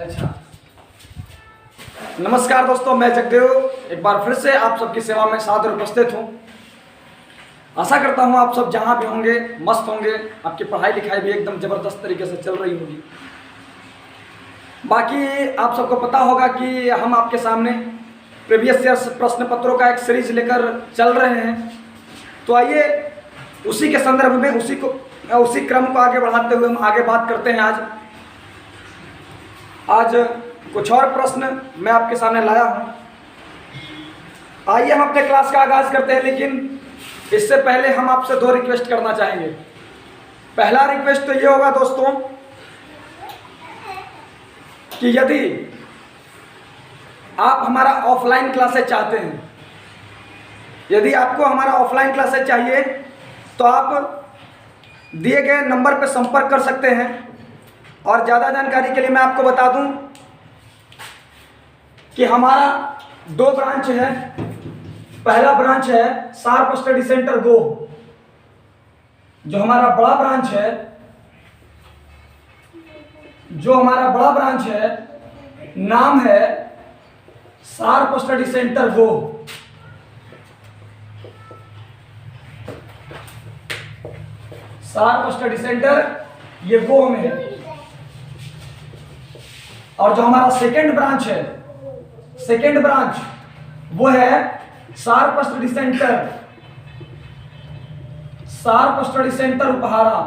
अच्छा, नमस्कार दोस्तों, मैं जगदेव एक बार फिर से आप सबकी सेवा में सादर उपस्थित हूँ। आशा करता हूँ आप सब जहाँ भी होंगे मस्त होंगे, आपकी पढ़ाई लिखाई भी एकदम ज़बरदस्त तरीके से चल रही होगी। बाकी आप सबको पता होगा कि हम आपके सामने प्रीवियस ईयर्स प्रश्न पत्रों का एक सीरीज लेकर चल रहे हैं। तो आइए उसी के संदर्भ में उसी क्रम को आगे बढ़ाते हुए हम आगे बात करते हैं। आज कुछ और प्रश्न मैं आपके सामने लाया हूँ। आइए हम अपने क्लास का आगाज़ करते हैं, लेकिन इससे पहले हम आपसे दो रिक्वेस्ट करना चाहेंगे। पहला रिक्वेस्ट तो ये होगा दोस्तों कि यदि आप हमारा ऑफलाइन क्लासेस चाहते हैं, यदि आपको हमारा ऑफलाइन क्लासेस चाहिए तो आप दिए गए नंबर पर संपर्क कर सकते हैं। और ज़्यादा जानकारी के लिए मैं आपको बता दूं कि हमारा दो ब्रांच है। पहला ब्रांच है शार्प स्टडी सेंटर गो, जो हमारा बड़ा ब्रांच है, नाम है sharp study centre go. Sharp study centre ये गो में है। और जो हमारा सेकेंड ब्रांच वो है शार्प स्टडी सेंटर उपहारा।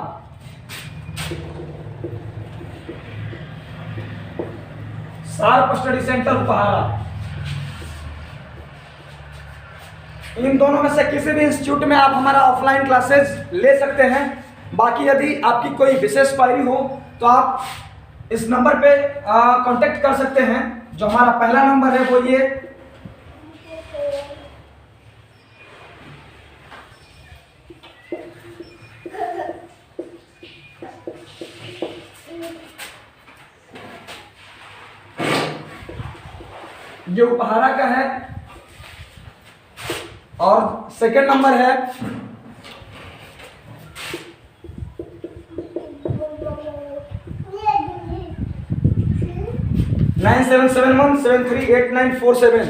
शार्प स्टडी सेंटर उपहारा। इन दोनों में से किसी भी इंस्टीट्यूट में आप हमारा ऑफलाइन क्लासेस ले सकते हैं। बाकी यदि आपकी कोई विशेष क्वायरी हो तो आप इस नंबर पे कांटेक्ट कर सकते हैं। जो हमारा पहला नंबर है वो ये उपहारा का है। और सेकंड नंबर है 9771738947।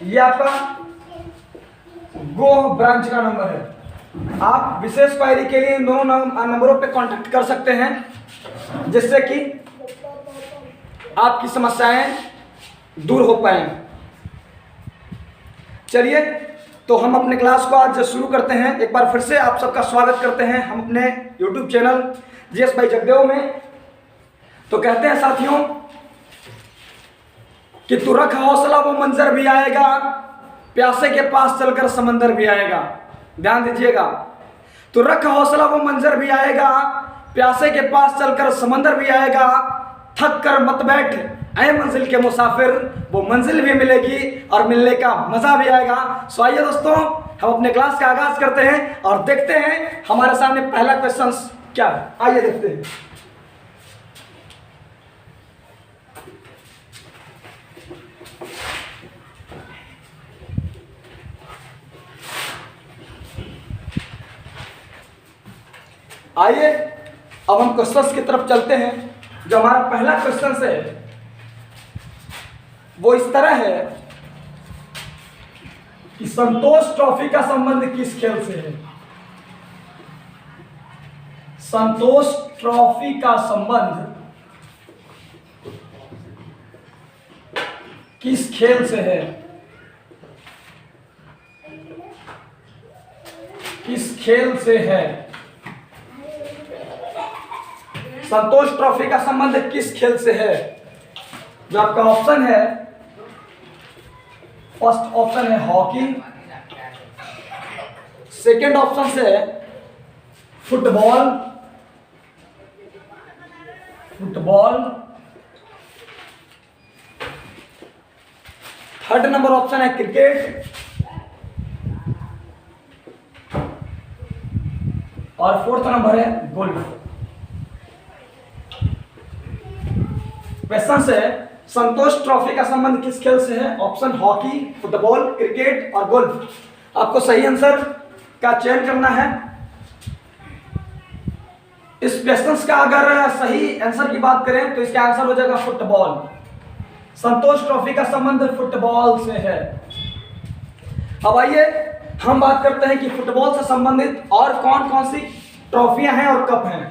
ये आपका गो ब्रांच का नंबर है। आप विशेष क्वायरी के लिए इन दोनों नंबरों पे कांटेक्ट कर सकते हैं, जिससे कि आपकी समस्याएं दूर हो पाए। चलिए तो हम अपने क्लास को आज शुरू करते हैं। एक बार फिर से आप सबका स्वागत करते हैं हम अपने YouTube channel GS by Jagdev में। तो कहते हैं साथियों कि तू रख हौसला वो मंजर भी आएगा, प्यासे के पास चलकर समंदर भी आएगा। ध्यान दीजिएगा, तू रख हौसला वो मंजर भी आएगा, प्यासे के पास चलकर समंदर भी आएगा। थक कर मत बैठ ऐ मंजिल के मुसाफिर, वो मंजिल भी मिलेगी और मिलने का मजा भी आएगा। सो आइए दोस्तों हम अपने क्लास का आगाज करते हैं और देखते हैं हमारे सामने पहला क्वेश्चन क्या है। आइए देखते हैं। आइए अब हम क्वेश्चंस की तरफ चलते हैं। जो हमारा पहला क्वेश्चन है वो इस तरह है कि संतोष ट्रॉफी का संबंध किस खेल से है। संतोष ट्रॉफी का संबंध किस खेल से है? किस खेल से है? संतोष ट्रॉफी का संबंध किस खेल से है? जो आपका ऑप्शन है, फर्स्ट ऑप्शन है हॉकी, सेकंड ऑप्शन से फुटबॉल, थर्ड नंबर ऑप्शन है क्रिकेट और फोर्थ नंबर है गोल्फ। क्वेश्चन है संतोष ट्रॉफी का संबंध किस खेल से है? ऑप्शन हॉकी, फुटबॉल, क्रिकेट और गोल्फ। आपको सही आंसर का चयन करना है। इस क्वेश्चन का अगर सही आंसर की बात करें तो इसका आंसर हो जाएगा फुटबॉल। संतोष ट्रॉफी का संबंध फुटबॉल से है। अब आइए हम बात करते हैं कि फुटबॉल से संबंधित और कौन कौन सी ट्रॉफियां हैं और कप हैं।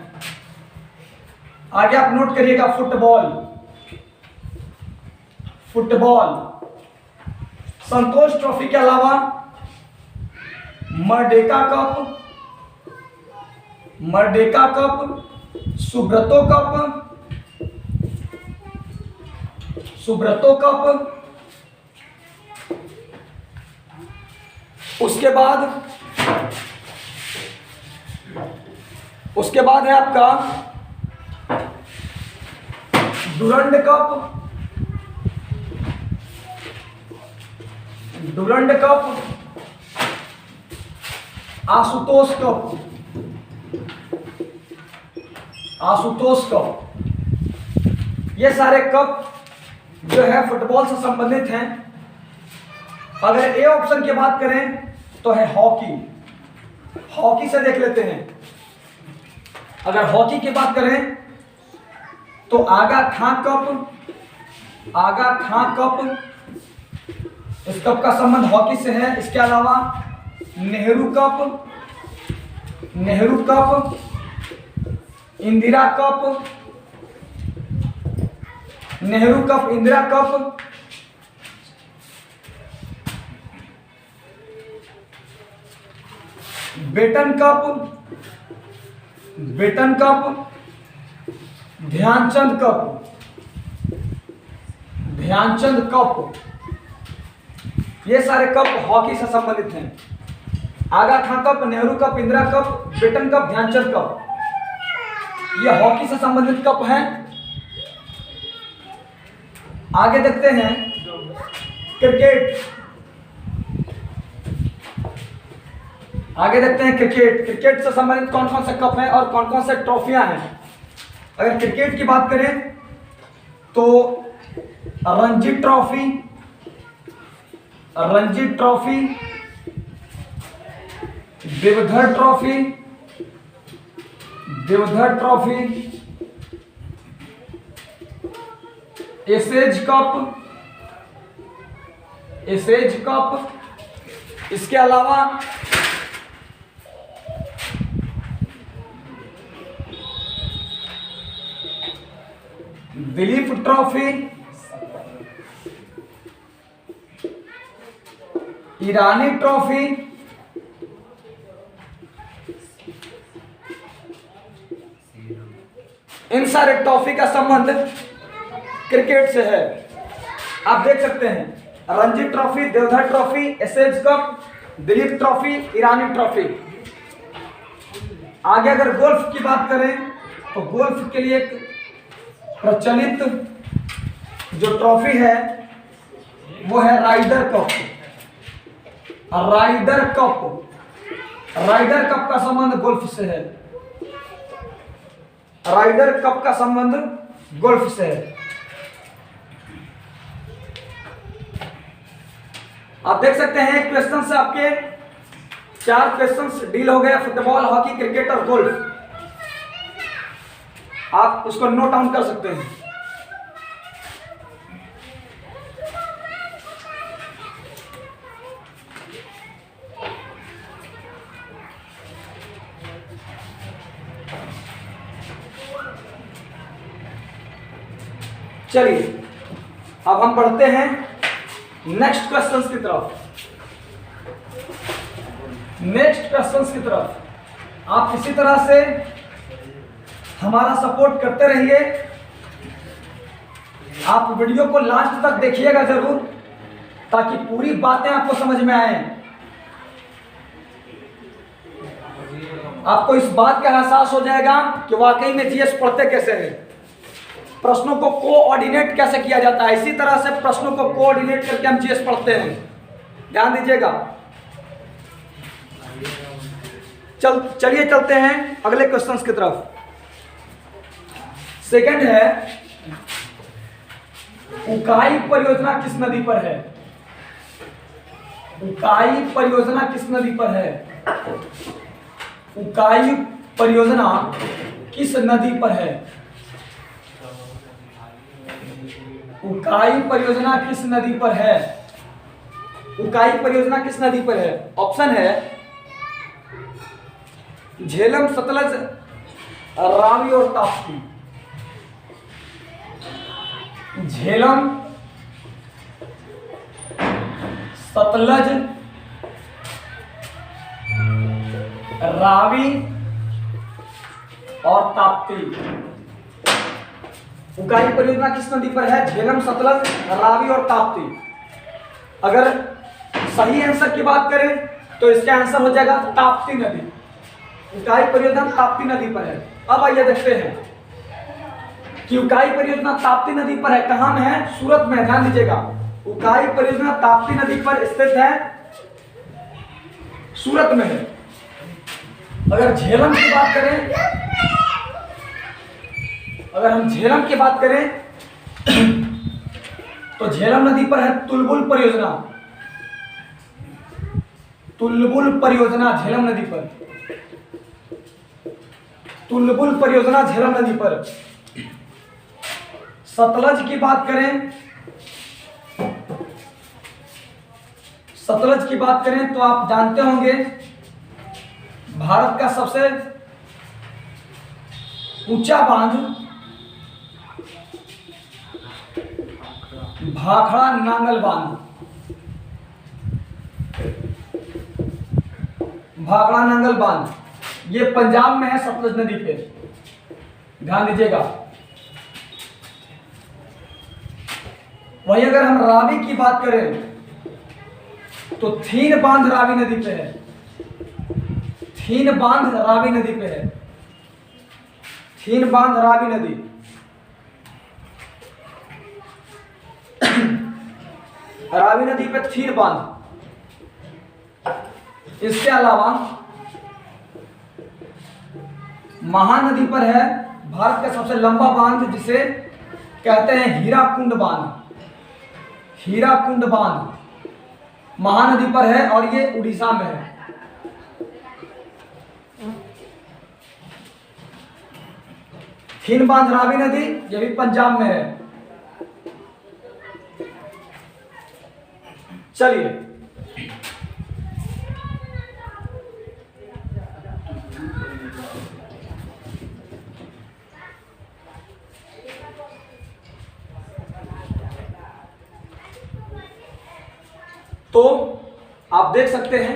आगे आप नोट करिएगा फुटबॉल। फुटबॉल संतोष ट्रॉफी के अलावा Merdeka cup, Merdeka cup, Subroto cup, Subroto cup, उसके बाद है आपका Durand cup, Durand cup, Ashutosh cup, Ashutosh cup. ये सारे कप जो है फुटबॉल से संबंधित हैं। अगर ए ऑप्शन की बात करें तो है हॉकी। हॉकी से देख लेते हैं। अगर हॉकी की बात करें तो आगा खां कप, आगा खां कप, इस कप का संबंध हॉकी से है। इसके अलावा Nehru cup, Nehru cup, Indira cup, Nehru cup, Indira cup, Beighton cup, Beighton cup, Dhyanchand cup, Dhyanchand cup. ये सारे कप हॉकी से संबंधित हैं। Aga Khan cup, Nehru cup, Indira cup, Beighton cup, Dhyanchand cup, ये हॉकी से संबंधित कप हैं। आगे देखते हैं क्रिकेट। आगे देखते हैं क्रिकेट। क्रिकेट से संबंधित कौन कौन से कप हैं और कौन कौन से ट्रॉफियां हैं। अगर क्रिकेट की बात करें तो Ranji trophy, Ranji trophy, Deodhar trophy, Deodhar trophy, Ashes cup, Ashes cup. इसके अलावा दिलीप ट्रॉफी, ईरानी ट्रॉफी, इन सारे ट्रॉफी का संबंध क्रिकेट से है। आप देख सकते हैं Ranji trophy, Deodhar trophy, Ashes cup, Duleep trophy, Irani trophy. आगे अगर गोल्फ की बात करें तो गोल्फ के लिए एक प्रचलित जो ट्रॉफी है वो है Ryder cup. Ryder cup, Ryder cup का संबंध गोल्फ से है। राइडर कप का संबंध गोल्फ से है। आप देख सकते हैं क्वेश्चन से आपके 4 क्वेश्चन डील हो गए, फुटबॉल, हॉकी, क्रिकेट और गोल्फ। आप उसको नोट डाउन कर सकते हैं। चलिए अब हम बढ़ते हैं नेक्स्ट क्वेश्चंस की तरफ। नेक्स्ट क्वेश्चंस की तरफ आप इसी तरह से हमारा सपोर्ट करते रहिए। आप वीडियो को लास्ट तक देखिएगा जरूर, ताकि पूरी बातें आपको समझ में आए। आपको इस बात का एहसास हो जाएगा कि वाकई में जीएस पढ़ते कैसे हैं, प्रश्नों को कोऑर्डिनेट कैसे किया जाता है। इसी तरह से प्रश्नों को कोऑर्डिनेट करके हम जीएस पढ़ते हैं। ध्यान दीजिएगा। चलिए चलते हैं अगले क्वेश्चंस की तरफ। सेकंड है, उकाई परियोजना किस नदी पर है? उकाई परियोजना किस नदी पर है? उकाई परियोजना किस नदी पर है? उकाई परियोजना किस नदी पर है? उकाई परियोजना किस नदी पर है? ऑप्शन है झेलम, सतलज, रावी और ताप्ती। झेलम, सतलज, रावी और ताप्ती। उकाई परियोजना किस नदी पर है? झेलम, सतलज, रावी और ताप्ती। अगर सही आंसर की बात करें तो इसका आंसर हो जाएगा ताप्ती नदी। उकाई परियोजना ताप्ती नदी पर है। अब आइए देखते हैं कि उकाई परियोजना ताप्ती नदी पर है। कहां में है? सूरत में। ध्यान दीजिएगा, उकाई परियोजना ताप्ती नदी पर स्थित है, सूरत में है। अगर झेलम की बात करें, अगर हम झेलम की बात करें तो झेलम नदी पर है तुलबुल परियोजना। तुलबुल परियोजना झेलम नदी पर। तुलबुल परियोजना झेलम नदी पर। सतलज की बात करें, सतलज की बात करें तो आप जानते होंगे भारत का सबसे ऊंचा बांध भाखड़ा नांगल बांध। भाखड़ा नांगल बांध ये पंजाब में है, सतलज नदी पे। ध्यान दीजिएगा। वहीं अगर हम रावी की बात करें तो थीन बांध रावी नदी पे है। थीन बांध रावी नदी पे है। थीन बांध रावी नदी। रावी नदी पे थीन बांध। इसके अलावा महानदी पर है भारत का सबसे लंबा बांध, जिसे कहते हैं हीराकुंड बांध। हीराकुंड बांध महानदी पर है और ये उड़ीसा में है। थीन बांध रावी नदी ये भी पंजाब में है। चलिए तो आप देख सकते हैं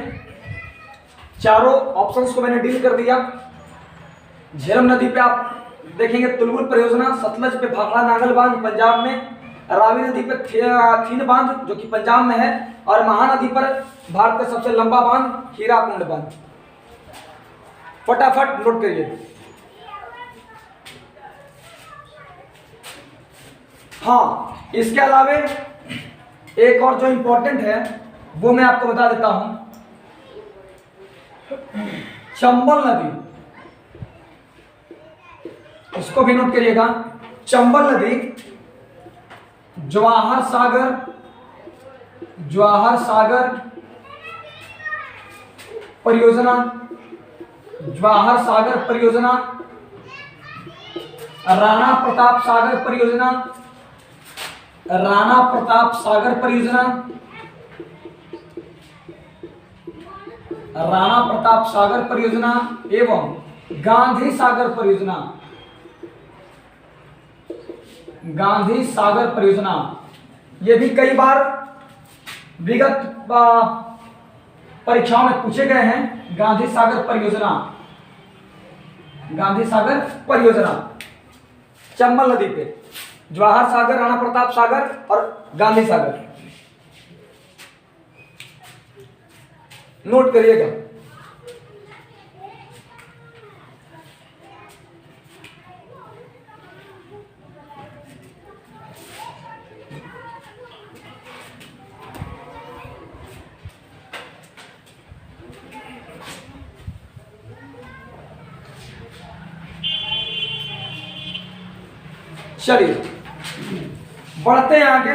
चारों ऑप्शंस को मैंने डील कर दिया। झेलम नदी पे आप देखेंगे तुलबुल परियोजना, सतलज पे भाखड़ा नांगल बांध पंजाब में, रावी नदी पे थीन बांध जो कि पंजाब में है, और महानदी पर भारत का सबसे लंबा बांध हीराकुंड बांध। फटाफट नोट करिए। हाँ, इसके अलावे एक और जो इंपॉर्टेंट है वो मैं आपको बता देता हूं। चंबल नदी, इसको भी नोट करिएगा। चंबल नदी जवाहर सागर, जवाहर सागर परियोजना, जवाहर सागर परियोजना, राणा प्रताप सागर परियोजना, राणा प्रताप सागर परियोजना, राणा प्रताप सागर परियोजना एवं गांधी सागर परियोजना। गांधी सागर परियोजना ये भी कई बार विगत परीक्षाओं में पूछे गए हैं। गांधी सागर परियोजना, गांधी सागर परियोजना चंबल नदी पे, जवाहर सागर, राणा प्रताप सागर और गांधी सागर। नोट करिएगा। चलिए बढ़ते हैं आगे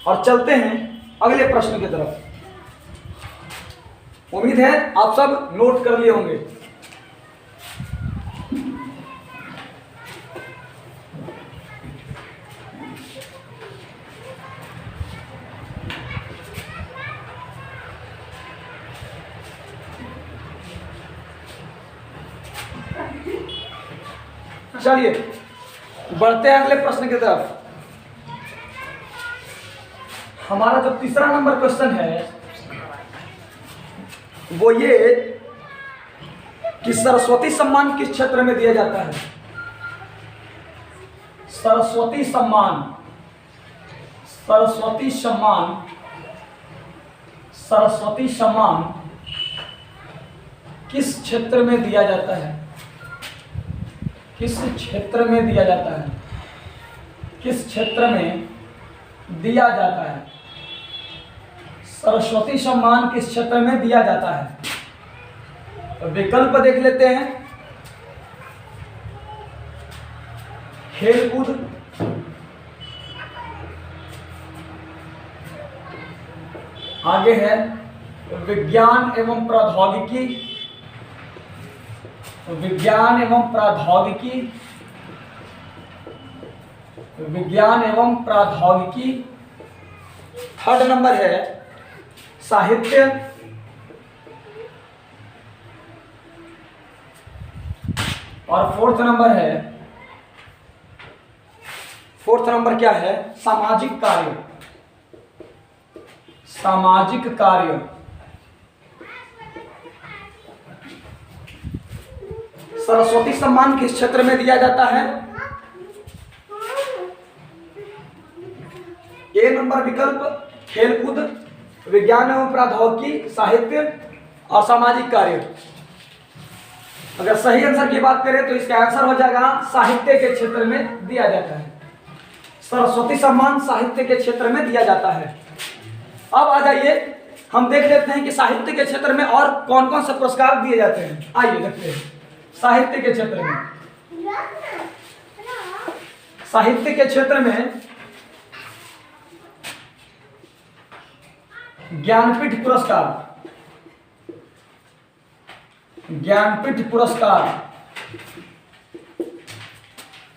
और चलते हैं अगले प्रश्न की तरफ। उम्मीद है आप सब नोट कर लिए होंगे। चलिए बढ़ते हैं अगले प्रश्न की तरफ। हमारा जो तीसरा नंबर क्वेश्चन है वो ये कि सरस्वती सम्मान किस क्षेत्र में दिया जाता है। सरस्वती सम्मान, सरस्वती सम्मान, सरस्वती सम्मान किस क्षेत्र में दिया जाता है, किस क्षेत्र में दिया जाता है, किस क्षेत्र में दिया जाता है, सरस्वती सम्मान किस क्षेत्र में दिया जाता है। तो विकल्प देख लेते हैं। खेलकूद, आगे है विज्ञान एवं प्रौद्योगिकी, विज्ञान एवं प्रौद्योगिकी, विज्ञान एवं प्रौद्योगिकी। थर्ड नंबर है साहित्य, और फोर्थ नंबर क्या है, सामाजिक कार्य, सामाजिक कार्य। सरस्वती सम्मान किस क्षेत्र में दिया जाता है। ए नंबर विकल्प खेलकूद, विज्ञान एवं प्रौद्योगिकी, साहित्य और सामाजिक कार्य। अगर सही आंसर की बात करें तो इसका आंसर हो जाएगा साहित्य के क्षेत्र में दिया जाता है। सरस्वती सम्मान साहित्य के क्षेत्र में दिया जाता है। अब आ जाइए हम देख लेते हैं कि साहित्य के क्षेत्र में और कौन कौन से पुरस्कार दिए जाते हैं। आइए देखते हैं साहित्य के क्षेत्र में। साहित्य के क्षेत्र में ज्ञानपीठ पुरस्कार, ज्ञानपीठ पुरस्कार,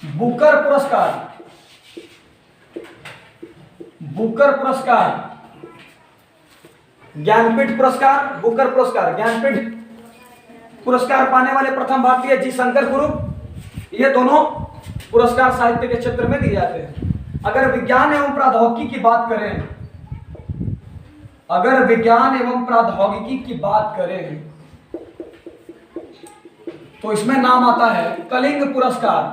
बुकर पुरस्कार, बुकर पुरस्कार, ज्ञानपीठ पुरस्कार, बुकर पुरस्कार। ज्ञानपीठ पुरस्कार पाने वाले प्रथम भारतीय जी शंकर कुरूप। ये दोनों पुरस्कार साहित्य के क्षेत्र में दिए जाते हैं। अगर विज्ञान एवं प्रौद्योगिकी की बात करें, अगर विज्ञान एवं प्रौद्योगिकी की बात करें तो इसमें नाम आता है कलिंग पुरस्कार,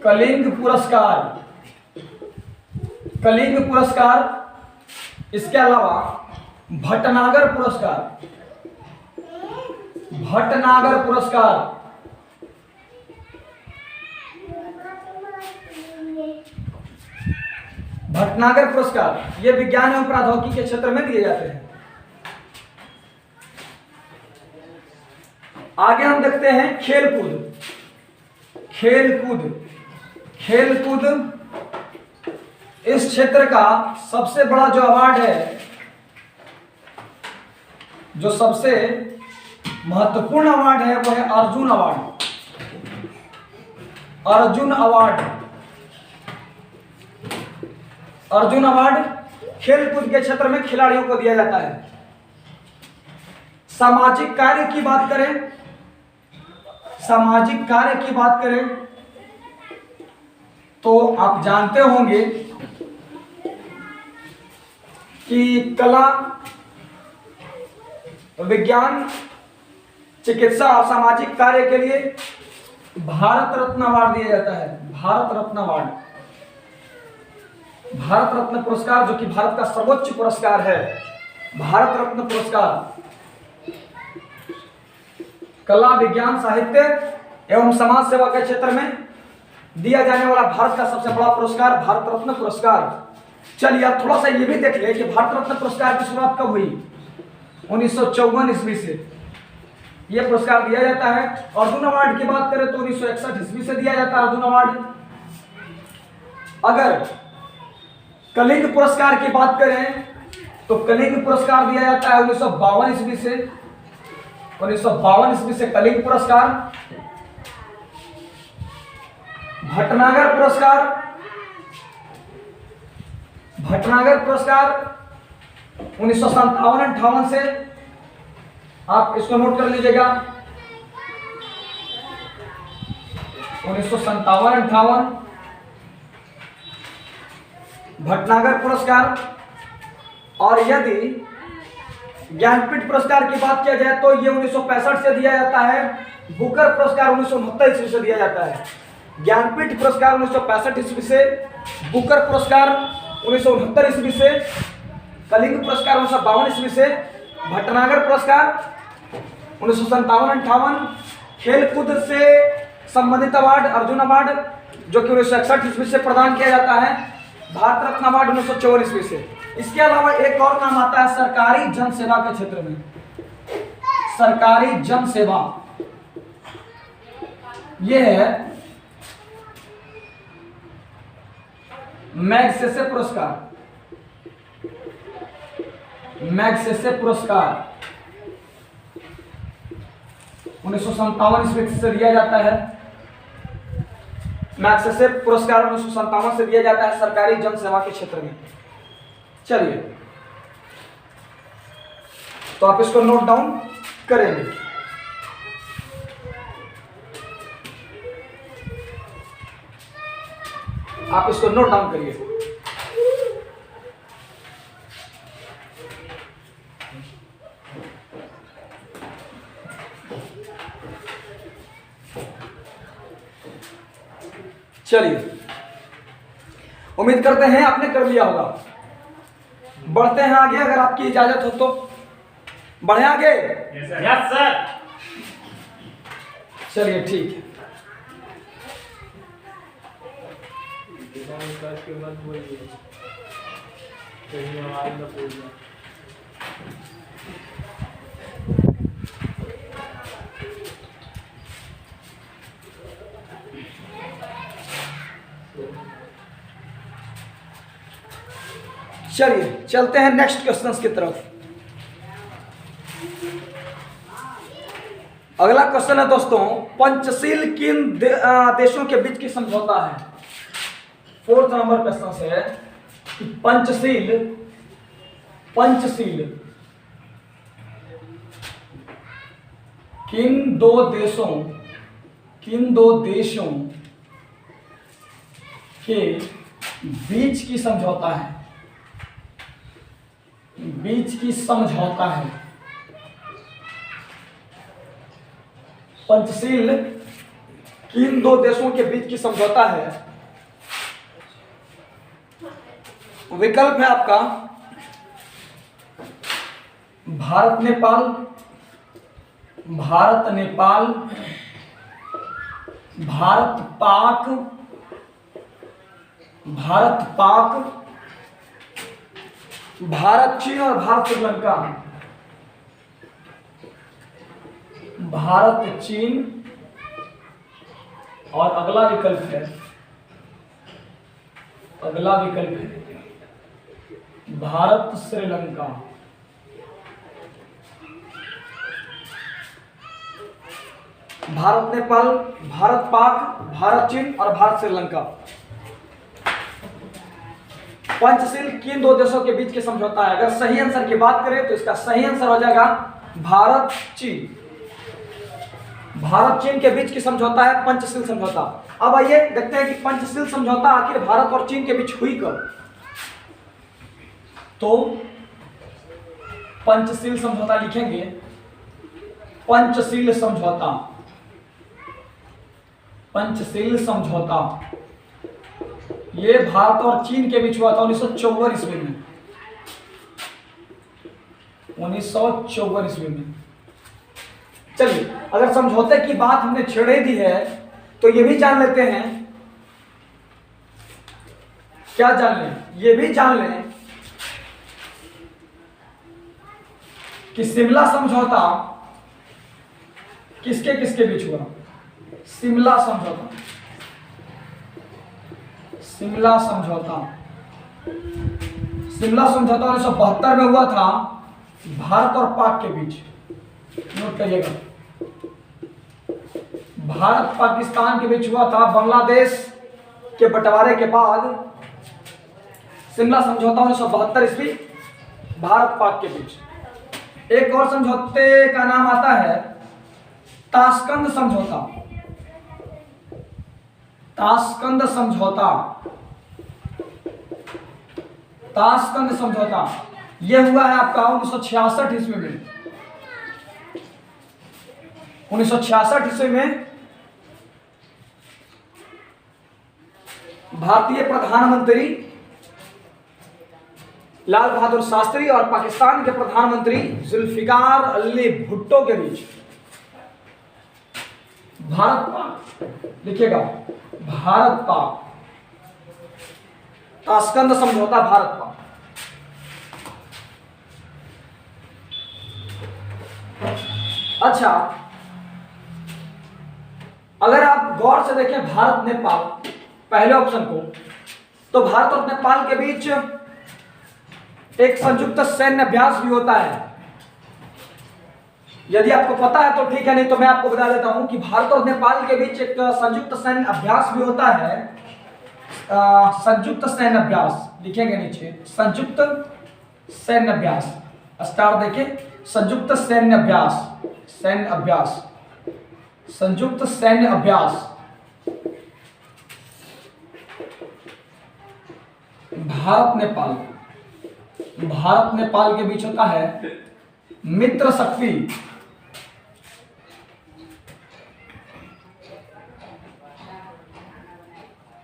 कलिंग पुरस्कार, कलिंग पुरस्कार। इसके अलावा भटनागर पुरस्कार, भटनागर पुरस्कार, भटनागर पुरस्कार, ये विज्ञान एवं प्रौद्योगिकी के क्षेत्र में दिए जाते हैं। आगे हम देखते हैं खेलकूद, खेलकूद, खेलकूद इस क्षेत्र का सबसे बड़ा जो अवार्ड है, जो सबसे महत्वपूर्ण अवार्ड है वो है Arjun award, Arjun award. Arjun award खेलकूद के क्षेत्र में खिलाड़ियों को दिया जाता है। सामाजिक कार्य की बात करें, सामाजिक कार्य की बात करें तो आप जानते होंगे कि कला, विज्ञान, चिकित्सा और सामाजिक कार्य के लिए भारत रत्न अवार्ड दिया जाता है। भारत रत्न अवार्ड, भारत रत्न पुरस्कार जो कि भारत का सर्वोच्च पुरस्कार है। भारत रत्न पुरस्कार कला, विज्ञान, साहित्य एवं समाज सेवा के क्षेत्र में दिया जाने वाला भारत का सबसे बड़ा पुरस्कार भारत रत्न पुरस्कार। चलिए अब थोड़ा सा ये भी देख ले कि भारत रत्न पुरस्कार की शुरुआत कब हुई। 1954 ईस्वी से यह पुरस्कार दिया जाता है। अर्जुन अवार्ड की बात करें तो 1961 ईस्वी से दिया जाता है अर्जुन अवार्ड। अगर कलिंग पुरस्कार की बात करें तो कलिंग पुरस्कार दिया जाता है 1952 ईस्वी से। 1952 ईस्वी से कलिंग पुरस्कार। भटनागर पुरस्कार, भटनागर पुरस्कार 1957-58 से, आप इसको नोट कर लीजिएगा। 1957-58। भटनागर पुरस्कार। और यदि ज्ञानपीठ पुरस्कार की बात किया जाए तो ये 1965 से दिया जाता है। बुकर पुरस्कार 1969 ईस्वी से दिया जाता है। ज्ञानपीठ पुरस्कार 1965 ईस्वी से, बुकर पुरस्कार 1969 ईस्वी से, कलिंग पुरस्कार 1952 ईस्वी से, भटनागर पुरस्कार 1957-58, खेलकूद से संबंधित अवार्ड अर्जुन अवार्ड जो कि 1961 ईस्वी से प्रदान किया जाता है, भारत रत्न अवार्ड 1954 ईस्वी से। इसके अलावा एक और नाम आता है सरकारी जन सेवा के क्षेत्र में। सरकारी जन सेवा यह है मैग्सेसे पुरस्कार। मैग्सेसे पुरस्कार 1957 ईस्वी से दिया जाता है। मैग्सेसे पुरस्कार 1957 से दिया जाता है सरकारी जन सेवा के क्षेत्र में। चलिए, तो आप इसको नोट डाउन करेंगे। आप इसको नोट डाउन करिए। चलिए, उम्मीद करते हैं आपने कर लिया होगा। बढ़ते हैं आगे, अगर आपकी इजाजत हो तो बढ़े आगे। Yes sir. चलिए ठीक है। चलिए चलते हैं नेक्स्ट क्वेश्चन की तरफ। अगला क्वेश्चन है दोस्तों, पंचशील किन देशों के बीच की समझौता है? 4th नंबर क्वेश्चन से है कि पंचशील किन दो देशों के बीच की समझौता है? पंचशील किन दो देशों के बीच की समझौता है? विकल्प है आपका भारत नेपाल, भारत पाक, भारत चीन और भारत श्रीलंका। भारत चीन और अगला विकल्प है भारत श्रीलंका। भारत नेपाल, भारत पाक, भारत चीन और भारत श्रीलंका। पंचशील किन दो देशों के बीच की समझौता है? अगर सही आंसर की बात करें तो इसका सही आंसर हो जाएगा भारत चीन। भारत चीन के बीच की समझौता है पंचशील समझौता। अब आइए देखते हैं कि पंचशील समझौता आखिर भारत और चीन के बीच हुई कब। तो पंचशील समझौता लिखेंगे, पंचशील समझौता ये भारत और चीन के बीच हुआ था 1954 ईस्वी में। 1954 ईस्वी में। चलिए, अगर समझौते की बात हमने छेड़ दी है तो ये भी जान लेते हैं, क्या जान लें? ये भी जान लें कि शिमला समझौता किसके किसके बीच हुआ? शिमला समझौता 1972 में हुआ था भारत और पाक के बीच। नोट करिएगा, भारत पाकिस्तान के बीच हुआ था। बांग्लादेश के बंटवारे के बाद शिमला समझौता 1972 ईस्वी, भारत पाक के बीच। एक और समझौते का नाम आता है ताशकंद समझौता। ताशकंद समझौता, ताशकंद समझौता यह हुआ है आपका 1966 ईस्वी में। 1966 ईस्वी में भारतीय प्रधानमंत्री लाल बहादुर शास्त्री और पाकिस्तान के प्रधानमंत्री जुल्फिकार अली भुट्टो के बीच भारत पाक, लिखिएगा भारत पाक ताशकंद समझौता, भारत पाक। अच्छा, अगर आप गौर से देखें भारत नेपाल पहले ऑप्शन को, तो भारत और नेपाल के बीच एक संयुक्त सैन्य अभ्यास भी होता है। यदि आपको पता है तो ठीक है, नहीं तो मैं आपको बता देता हूं कि भारत और नेपाल के बीच एक संयुक्त सैन्य अभ्यास भी होता है। संयुक्त सैन्य अभ्यास लिखेंगे नीचे, संयुक्त सैन्य अभ्यास, स्टार देखें, संयुक्त सैन्य अभ्यास, सैन्य अभ्यास, संयुक्त सैन्य अभ्यास भारत नेपाल, भारत नेपाल के बीच होता है। मित्र शक्ति,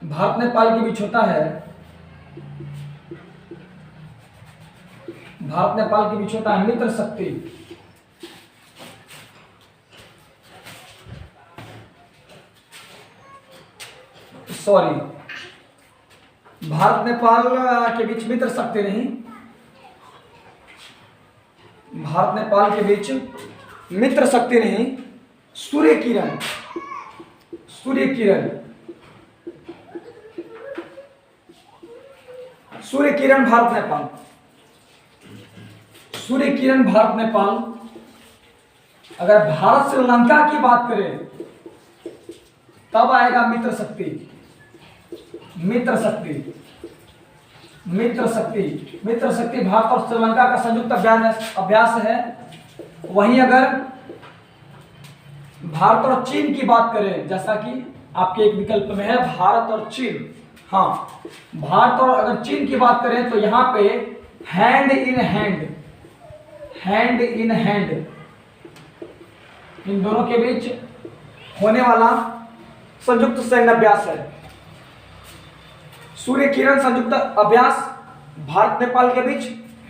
भारत नेपाल के बीच होता है, भारत नेपाल के बीच होता है मित्र शक्ति। सॉरी, भारत नेपाल के बीच मित्र शक्ति नहीं, भारत नेपाल के बीच मित्र शक्ति नहीं, सूर्य किरण, सूर्य किरण, सूर्य किरण भारत नेपाल, सूर्य किरण भारत नेपाल। अगर भारत श्रीलंका की बात करें तब आएगा मित्र शक्ति, मित्र शक्ति, मित्र शक्ति, मित्र शक्ति भारत और श्रीलंका का संयुक्त अभ्यास है। वहीं अगर भारत और चीन की बात करें, जैसा कि आपके एक विकल्प में है भारत और चीन, हाँ, भारत और अगर चीन की बात करें तो यहां पे hand in hand, hand in hand, इन दोनों के बीच होने वाला संयुक्त सैन्य अभ्यास है। सूर्य किरण संयुक्त अभ्यास भारत नेपाल के बीच,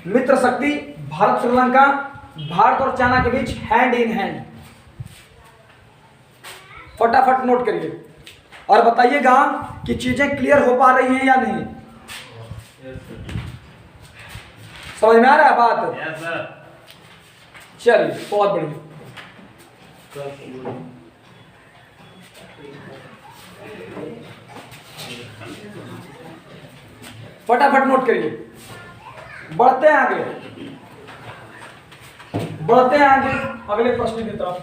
मित्र शक्ति भारत श्रीलंका, भारत और चाइना के बीच हैंड इन हैंड। फटाफट नोट करिए और बताइएगा कि चीजें क्लियर हो पा रही हैं या नहीं। समझ में आ रहा है बात? चलिए, बहुत बढ़िया। फटाफट नोट करिए, बढ़ते हैं आगे, बढ़ते हैं आगे अगले प्रश्न की तरफ।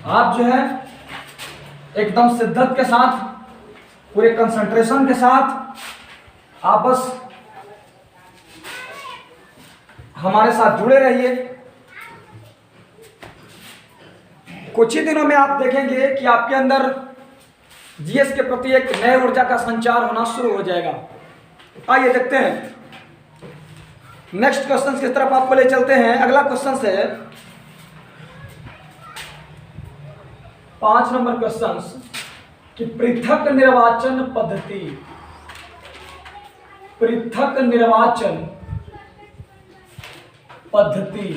आप जो है एकदम शिद्दत के साथ, पूरे कंसंट्रेशन के साथ आप बस हमारे साथ जुड़े रहिए। कुछ ही दिनों में आप देखेंगे कि आपके अंदर जीएस के प्रति एक नए ऊर्जा का संचार होना शुरू हो जाएगा। आइए देखते हैं, नेक्स्ट क्वेश्चन की तरफ आपको ले चलते हैं। अगला क्वेश्चन है 5 नंबर क्वेश्चन कि पृथक निर्वाचन पद्धति, पृथक निर्वाचन पद्धति,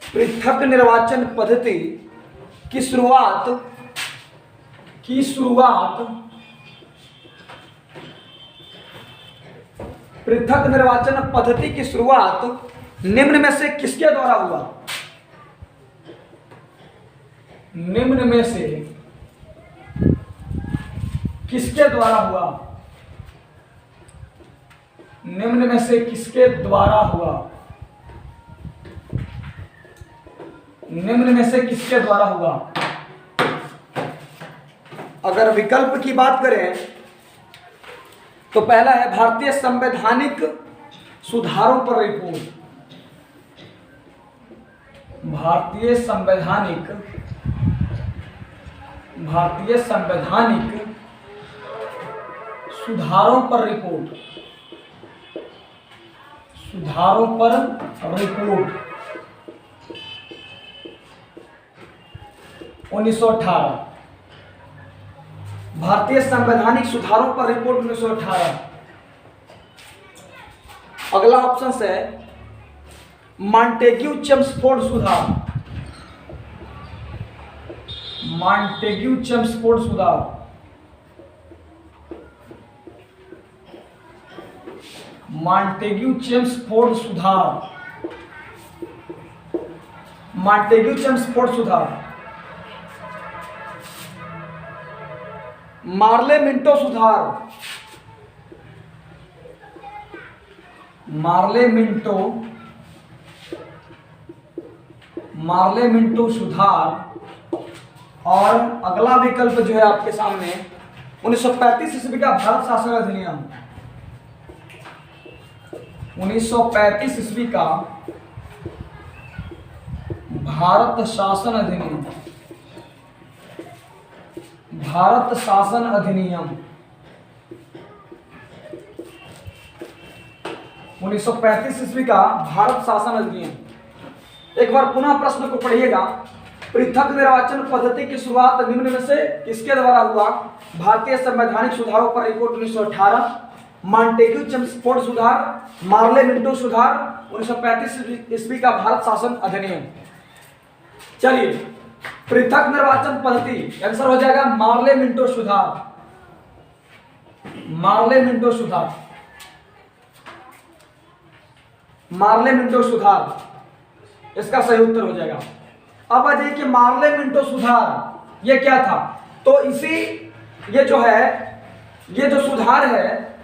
पृथक निर्वाचन पद्धति की शुरुआत पृथक निर्वाचन पद्धति की शुरुआत निम्न में से किसके द्वारा हुआ? निम्न में से किसके द्वारा हुआ? निम्न में से किसके द्वारा हुआ? निम्न में से किसके द्वारा हुआ? अगर विकल्प की बात करें तो पहला है भारतीय संवैधानिक सुधारों पर रिपोर्ट। भारतीय संवैधानिक सुधारों पर रिपोर्ट। 1918। भारतीय संवैधानिक सुधारों पर रिपोर्ट 1918। अगला ऑप्शन है मॉन्टेग्यू चेम्सफोर्ड सुधार। मॉन्टेग्यू चेम्सफोर्ड सुधार। मॉन्टेग्यू चेम्सफोर्ड सुधार। मॉन्टेग्यू चेम्सफोर्ड सुधार। मार्ले मिंटो सुधार। मार्ले मिंटो सुधार। और अगला विकल्प जो है आपके सामने 1935 ईस्वी का भारत शासन अधिनियम। 1935 ईस्वी का भारत शासन अधिनियम। भारत शासन अधिनियम 1935 ईस्वी का भारत शासन अधिनियम। एक बार पुनः प्रश्न को पढ़िएगा। पृथक निर्वाचन पद्धति की शुरुआत निम्न में से किसके द्वारा हुआ? भारतीय संवैधानिक सुधारों पर रिपोर्ट 1918, मॉन्टेग्यू चेम्सफोर्ड सुधार, मार्ले मिंटो सुधार, 1935 ईस्वी का भारत शासन अधिनियम। चलिए, पृथक निर्वाचन पद्धति आंसर हो जाएगा मार्ले मिंटो सुधार। मार्ले मिंटो सुधार। मार्ले मिंटो सुधार इसका सही उत्तर हो जाएगा। अब आ जाइए कि मार्ले मिंटो सुधार ये क्या था? तो इसी ये जो सुधार है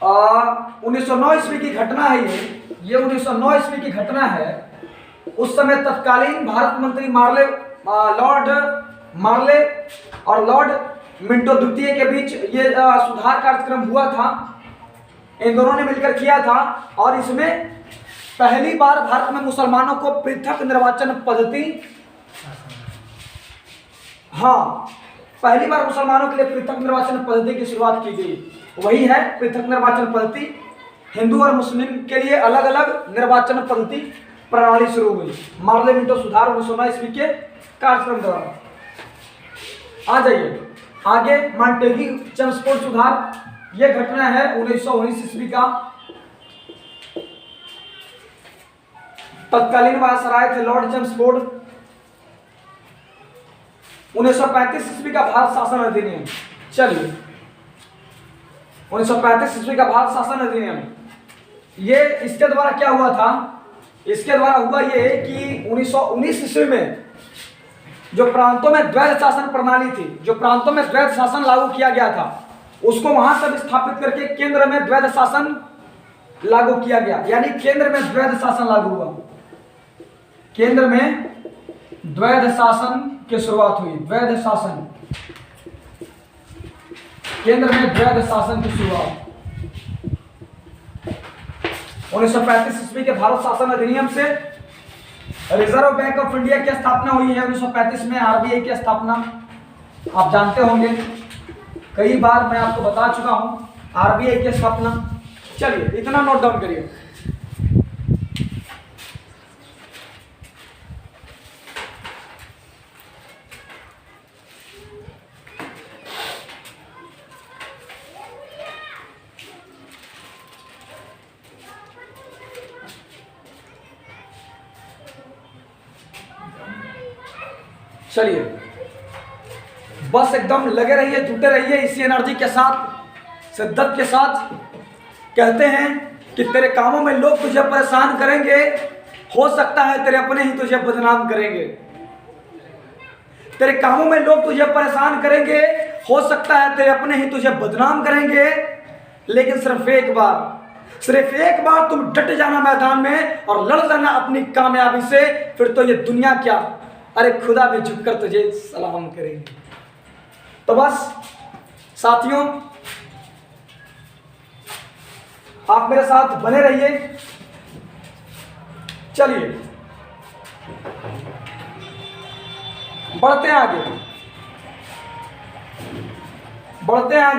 1909 ईस्वी की घटना है। ये 1909 ईस्वी की घटना है। उस समय तत्कालीन भारत मंत्री लॉर्ड मार्ले और लॉर्ड मिंटो द्वितीय के बीच ये सुधार कार्यक्रम हुआ था। इन दोनों ने मिलकर किया था और इसमें पहली बार भारत में मुसलमानों को पृथक निर्वाचन पद्धति, पहली बार मुसलमानों के लिए पृथक निर्वाचन पद्धति की शुरुआत की गई। वही है पृथक निर्वाचन पद्धति। हिंदू और मुस्लिम के लिए अलग अलग निर्वाचन पद्धति प्रणाली शुरू हुई। मार्ले मिंटो सुधार 1909 ईस्वी के कार्यक्रम द्वारा। आ जाइए आगे, मॉन्टेग्यू चेम्सफोर्ड सुधार। यह घटना है 1919 ईस्वी का। तत्कालीन वायसराय थे लॉर्ड चेम्सफोर्ड। 1935 ईस्वी का भारत शासन अधिनियम। चलिए, 1935 ईस्वी का भारत शासन अधिनियम, ये इसके द्वारा क्या हुआ था? इसके द्वारा हुआ ये कि 1919 ईस्वी में जो प्रांतों में द्वैध शासन प्रणाली थी, जो प्रांतों में द्वैध शासन लागू किया गया था, उसको वहां से विस्थापित करके केंद्र में द्वैध शासन लागू किया गया। यानी केंद्र में द्वैध शासन लागू हुआ। केंद्र में द्वैध शासन की शुरुआत हुई। द्वैध शासन, केंद्र में द्वैध शासन की शुरुआत 1935 ईस्वी के भारत शासन अधिनियम से। रिजर्व बैंक ऑफ इंडिया की स्थापना हुई है 1935 में। आरबीआई की स्थापना आप जानते होंगे, कई बार मैं आपको बता चुका हूं आरबीआई की स्थापना। चलिए, इतना नोट डाउन करिए। चलिए, बस एकदम लगे रहिए, जुटे रहिए इसी एनर्जी के साथ, शिद्दत के साथ। कहते हैं कि तेरे कामों में लोग तुझे परेशान करेंगे, हो सकता है तेरे अपने ही तुझे बदनाम करेंगे। तेरे कामों में लोग तुझे परेशान करेंगे, हो सकता है तेरे अपने ही तुझे बदनाम करेंगे, लेकिन सिर्फ एक बार तुम डट जाना मैदान में और लड़ जाना अपनी कामयाबी से, फिर तो ये दुनिया क्या, अरे खुदा भी झुककर तुझे सलाम करेंगे। तो बस साथियों, आप मेरे साथ बने रहिए। चलिए बढ़ते हैं आगे,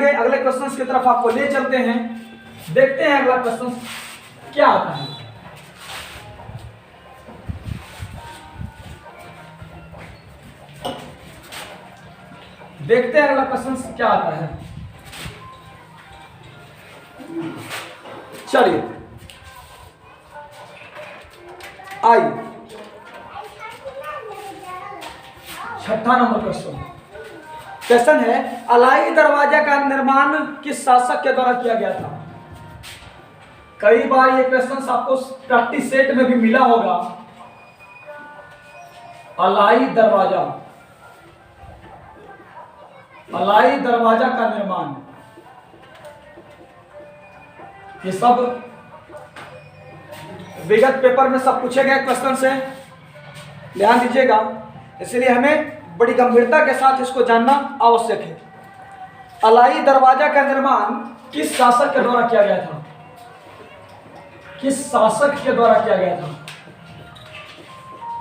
अगले क्वेश्चन की तरफ आपको ले चलते हैं। देखते हैं अगला क्वेश्चन क्या आता है। देखते हैं अगला क्वेश्चन क्या आता है। चलिए आइए, 6ठा नंबर क्वेश्चन है, अलाई दरवाजा का निर्माण किस शासक के द्वारा किया गया था? कई बार ये क्वेश्चन आपको प्रैक्टिस सेट में भी मिला होगा। अलाई दरवाजा का निर्माण, ये सब विगत पेपर में सब पूछे गए क्वेश्चन से, ध्यान दीजिएगा। इसलिए हमें बड़ी गंभीरता के साथ इसको जानना आवश्यक है। अलाई दरवाजा का निर्माण किस शासक के द्वारा किया गया था? किस शासक के द्वारा किया गया था?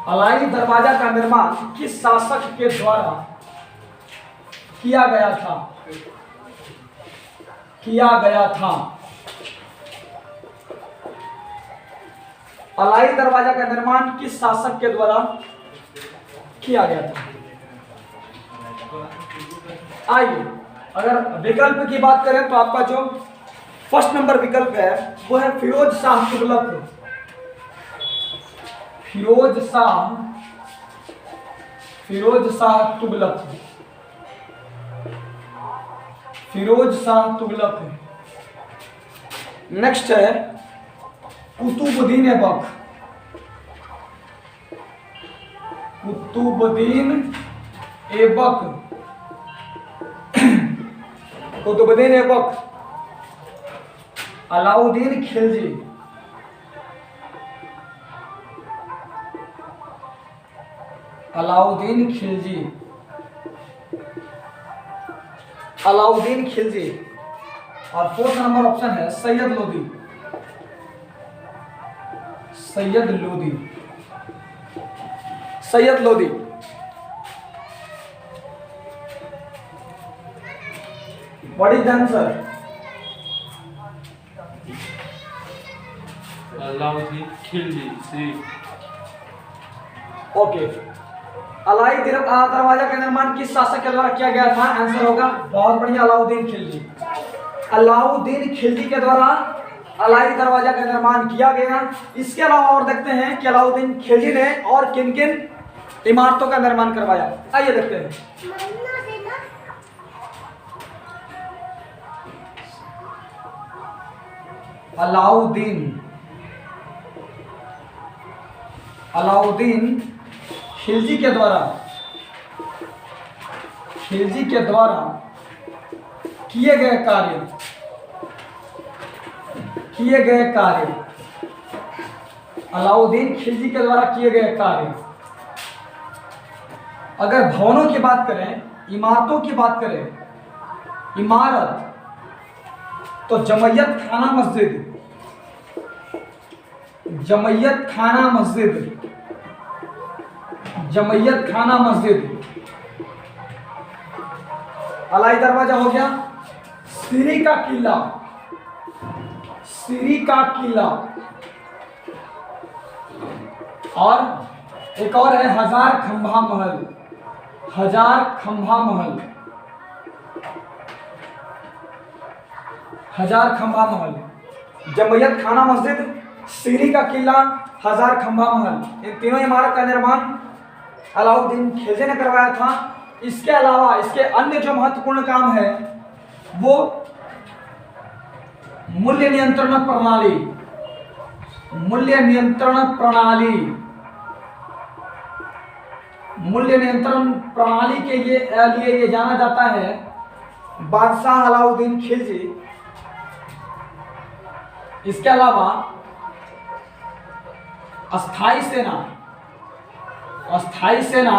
अलाई दरवाजा का निर्माण किस शासक के द्वारा किया गया था? अलाई दरवाजा का निर्माण किस शासक के द्वारा किया गया था? आइए, अगर विकल्प की बात करें तो आपका जो फर्स्ट नंबर विकल्प है वो है फिरोज शाह तुगलक। फिरोज शाह तुगलक। नेक्स्ट है कुतुबुद्दीन ऐबक। अलाउद्दीन खिलजी। और फोर्थ नंबर ऑप्शन है Syed Lodhi. What is the answer? Alauddin Khilji. Okay, Alai Darwaza का निर्माण किस शासक के द्वारा किया गया था? आंसर होगा बहुत बढ़िया, अलाउद्दीन खिलजी के द्वारा अलाई दरवाजा का निर्माण किया गया। इसके अलावा और देखते हैं कि अलाउद्दीन खिलजी ने और किन किन इमारतों का निर्माण करवाया। आइए देखते हैं। अलाउद्दीन खिलजी के द्वारा किए गए कार्य, अलाउद्दीन खिलजी के द्वारा किए गए कार्य। अगर भवनों की बात करें, इमारतों की बात करें, इमारत तो जमैयत खाना मस्जिद। अलाई दरवाजा हो गया। सीरी का किला और एक और है हजार खंभा महल। जमैयत खाना मस्जिद, सीरी का किला, हजार खंभा महल, इन तीनों इमारत का निर्माण अलाउद्दीन खिलजी ने करवाया था। इसके अलावा इसके अन्य जो महत्वपूर्ण काम है वो मूल्य नियंत्रण प्रणाली के लिए ये जाना जाता है बादशाह अलाउद्दीन खिलजी। इसके अलावा अस्थाई सेना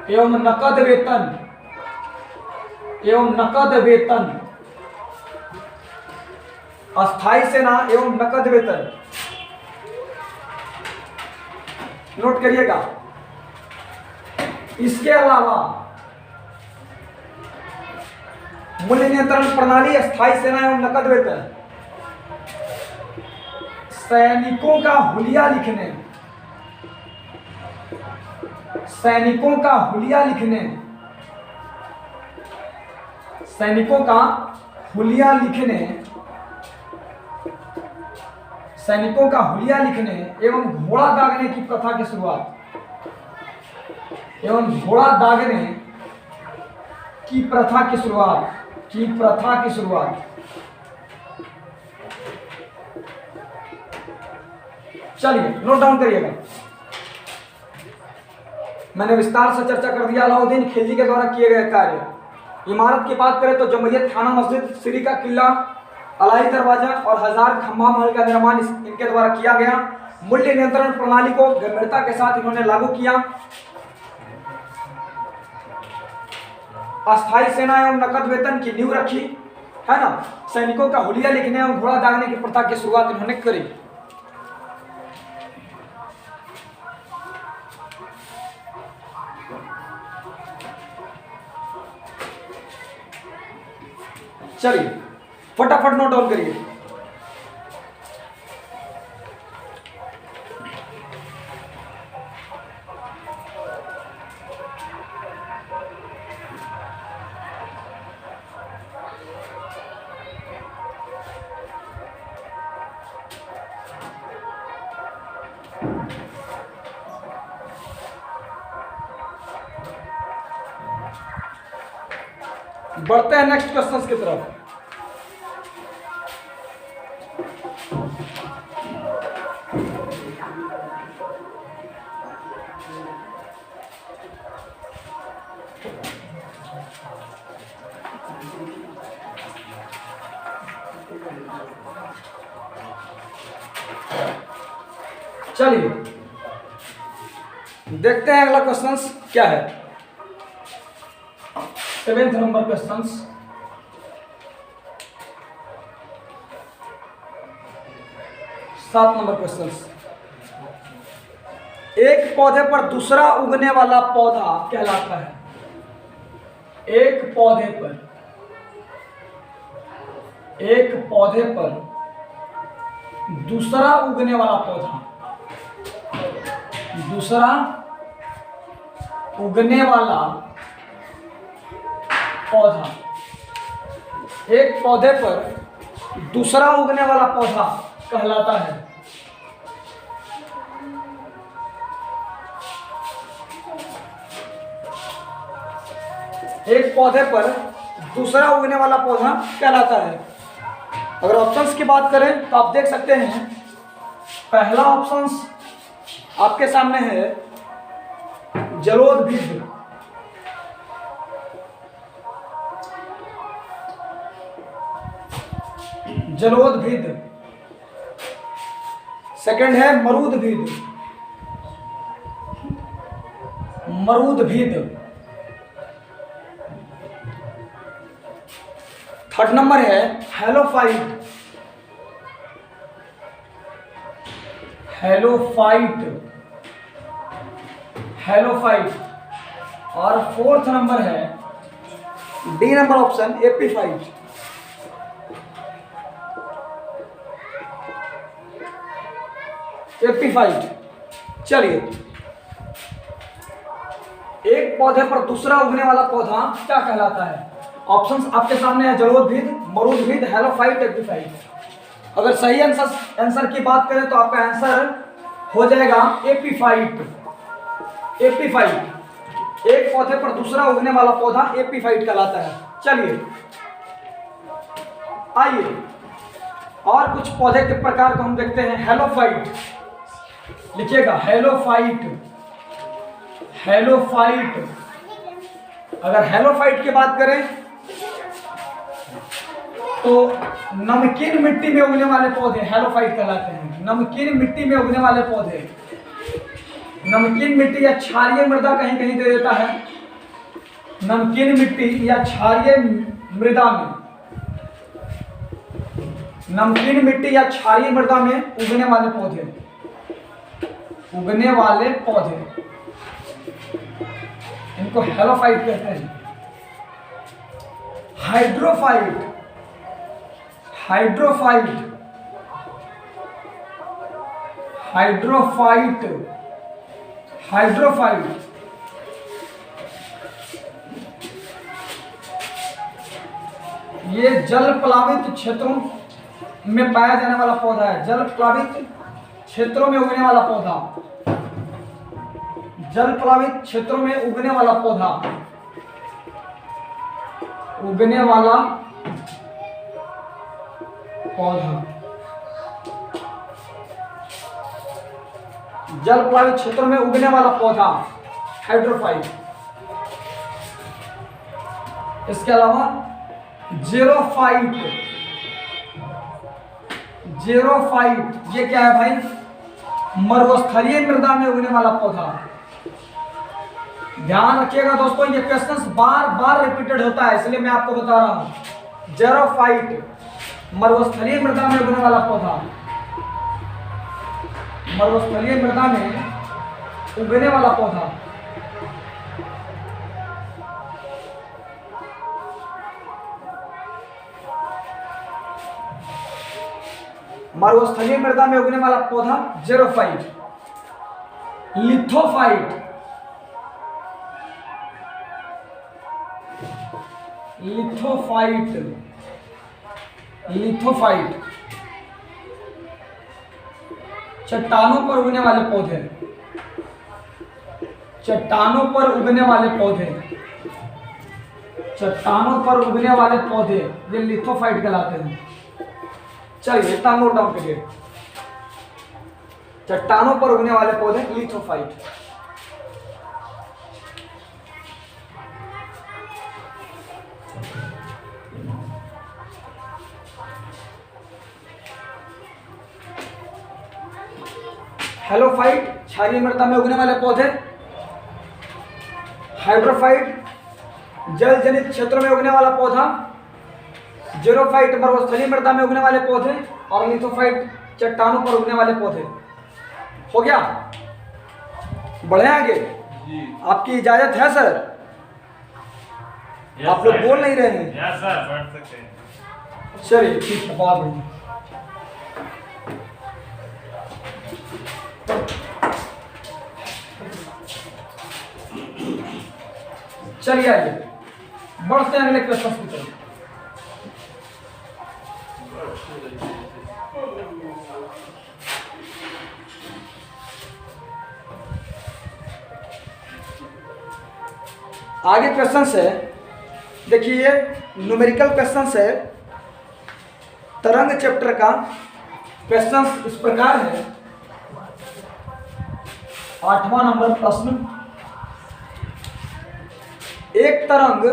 एवं नकद वेतन एवं नकद वेतन, अस्थाई सेना एवं नकद वेतन। नोट करिएगा। इसके अलावा मूल्य नियंत्रण प्रणाली, अस्थाई सेना एवं नकद वेतन, सैनिकों का हुलिया लिखने, सैनिकों का हुलिया लिखने, सैनिकों का हुलिया लिखने, सैनिकों का हुलिया लिखने एवं घोड़ा दागने की प्रथा की शुरुआत, एवं घोड़ा दागने की प्रथा की शुरुआत, की प्रथा की शुरुआत। चलिए नोट डाउन करिएगा। मैंने विस्तार से चर्चा कर दिया अलाउद्दीन खिलजी के द्वारा किए गए कार्य। इमारत की बात करें तो जमहूरियत थाना मस्जिद, श्री का किला, अलाई दरवाजा और हजार खंभा महल का निर्माण इनके द्वारा किया गया। मूल्य नियंत्रण प्रणाली को गंभीरता के साथ इन्होंने लागू किया। अस्थाई सेना एवं नकद वेतन की नींव रखी, है ना। सैनिकों का हुलिया लिखने एवं घोड़ा दागने की प्रथा की शुरुआत इन्होंने करी। चलिए फटाफट नोट डाउन करिए। बढ़ते हैं नेक्स्ट क्वेश्चन की तरफ। चलिए देखते हैं अगला क्वेश्चन क्या है। 7th number question. 7 number question. एक पौधे पर दूसरा उगने वाला पौधा कहलाता है। एक पौधे पर, एक पौधे पर दूसरा उगने वाला पौधा, दूसरा उगने वाला पौधा, एक पौधे पर दूसरा उगने वाला पौधा कहलाता है। एक पौधे पर दूसरा उगने वाला पौधा कहलाता है। अगर ऑप्शंस की बात करें तो आप देख सकते हैं, पहला ऑप्शंस आपके सामने है जलोदभिद, जलोदभिद। सेकंड है मरूदभिद, मरूदभिद। थर्ड नंबर है हेलोफाइट, हेलोफाइट, हेलोफाइट। और फोर्थ नंबर है D number option epiphyte. Epiphyte. चलिए एक पौधे पर दूसरा उगने वाला पौधा क्या कहलाता है? ऑप्शंस आपके सामने है जलोदभिद, मरूदभिद, हेलोफाइट, एपीफाइट। अगर सही आंसर की बात करें तो आपका आंसर हो जाएगा एपीफाइट। एपीफाइट। एक पौधे पर दूसरा उगने वाला पौधा एपीफाइट कहलाता है। चलिए आइए और कुछ पौधे के प्रकार को हम देखते हैं। हेलोफाइट लिखिएगा, हेलोफाइट, हेलोफाइट। अगर हेलोफाइट की बात करें तो नमकीन मिट्टी में उगने वाले पौधे हेलोफाइट कहलाते हैं। नमकीन मिट्टी में उगने वाले पौधे, नमकीन मिट्टी या क्षारीय मृदा कहीं कहीं दे देता है, नमकीन मिट्टी या क्षारीय मृदा में, नमकीन मिट्टी या क्षारीय मृदा में उगने वाले पौधे, उगने वाले पौधे, इनको हेलोफाइट कहते हैं। हाइड्रोफाइट, हाइड्रोफाइट, हाइड्रोफाइट, हाइड्रोफाइट ये जल प्लावित क्षेत्रों में पाया जाने वाला पौधा है। जल प्लावित क्षेत्रों में उगने वाला पौधा, जल प्लावित क्षेत्रों में उगने वाला पौधा, उगने वाला पौधा, जल प्लावित क्षेत्रों में उगने वाला पौधा हाइड्रोफाइट। इसके अलावा जेरोफाइट, जेरोफाइट ये क्या है भाई? मरुस्थलीय मृदा में उगने वाला पौधा। ध्यान रखिएगा दोस्तों, ये क्वेश्चंस बार बार रिपीटेड होता है, इसलिए मैं आपको बता रहा हूं। जेरोफाइट मरुस्थलीय मृदा में उगने वाला पौधा, मरुस्थलीय मृदा में उगने वाला पौधा। मरुस्थलीय मृदा में उगने वाला पौधा जेरोफाइट। लिथोफाइट, लिथोफाइट, लिथोफाइट चट्टानों पर उगने वाले पौधे, चट्टानों पर उगने वाले पौधे, चट्टानों पर उगने वाले पौधे ये लिथोफाइट कहलाते हैं। चलिए इतना नोट डाउन करिए, चट्टानों पर उगने वाले पौधे लिथोफाइट। हेलोफाइट क्षारीय मृदा में उगने वाले पौधे, हाइड्रोफाइट जल जनित क्षेत्रों में उगने वाला पौधा, जेरोफाइट मरुस्थलीय मृदा में उगने वाले पौधे, और लिथोफाइट चट्टानों पर उगने वाले पौधे। हो गया? बढ़े आगे? आपकी इजाजत है सर? आप लोग बोल नहीं रहे हैं। यस सर, बढ़ सकते हैं। चलिए ठीक है, बाद में। चलिए आइए बढ़ते हैं अगले क्वेश्चन की तरफ। आगे क्वेश्चन है, देखिए न्यूमेरिकल क्वेश्चन है, तरंग चैप्टर का क्वेश्चन इस प्रकार है। 8वां नंबर प्रश्न, एक तरंग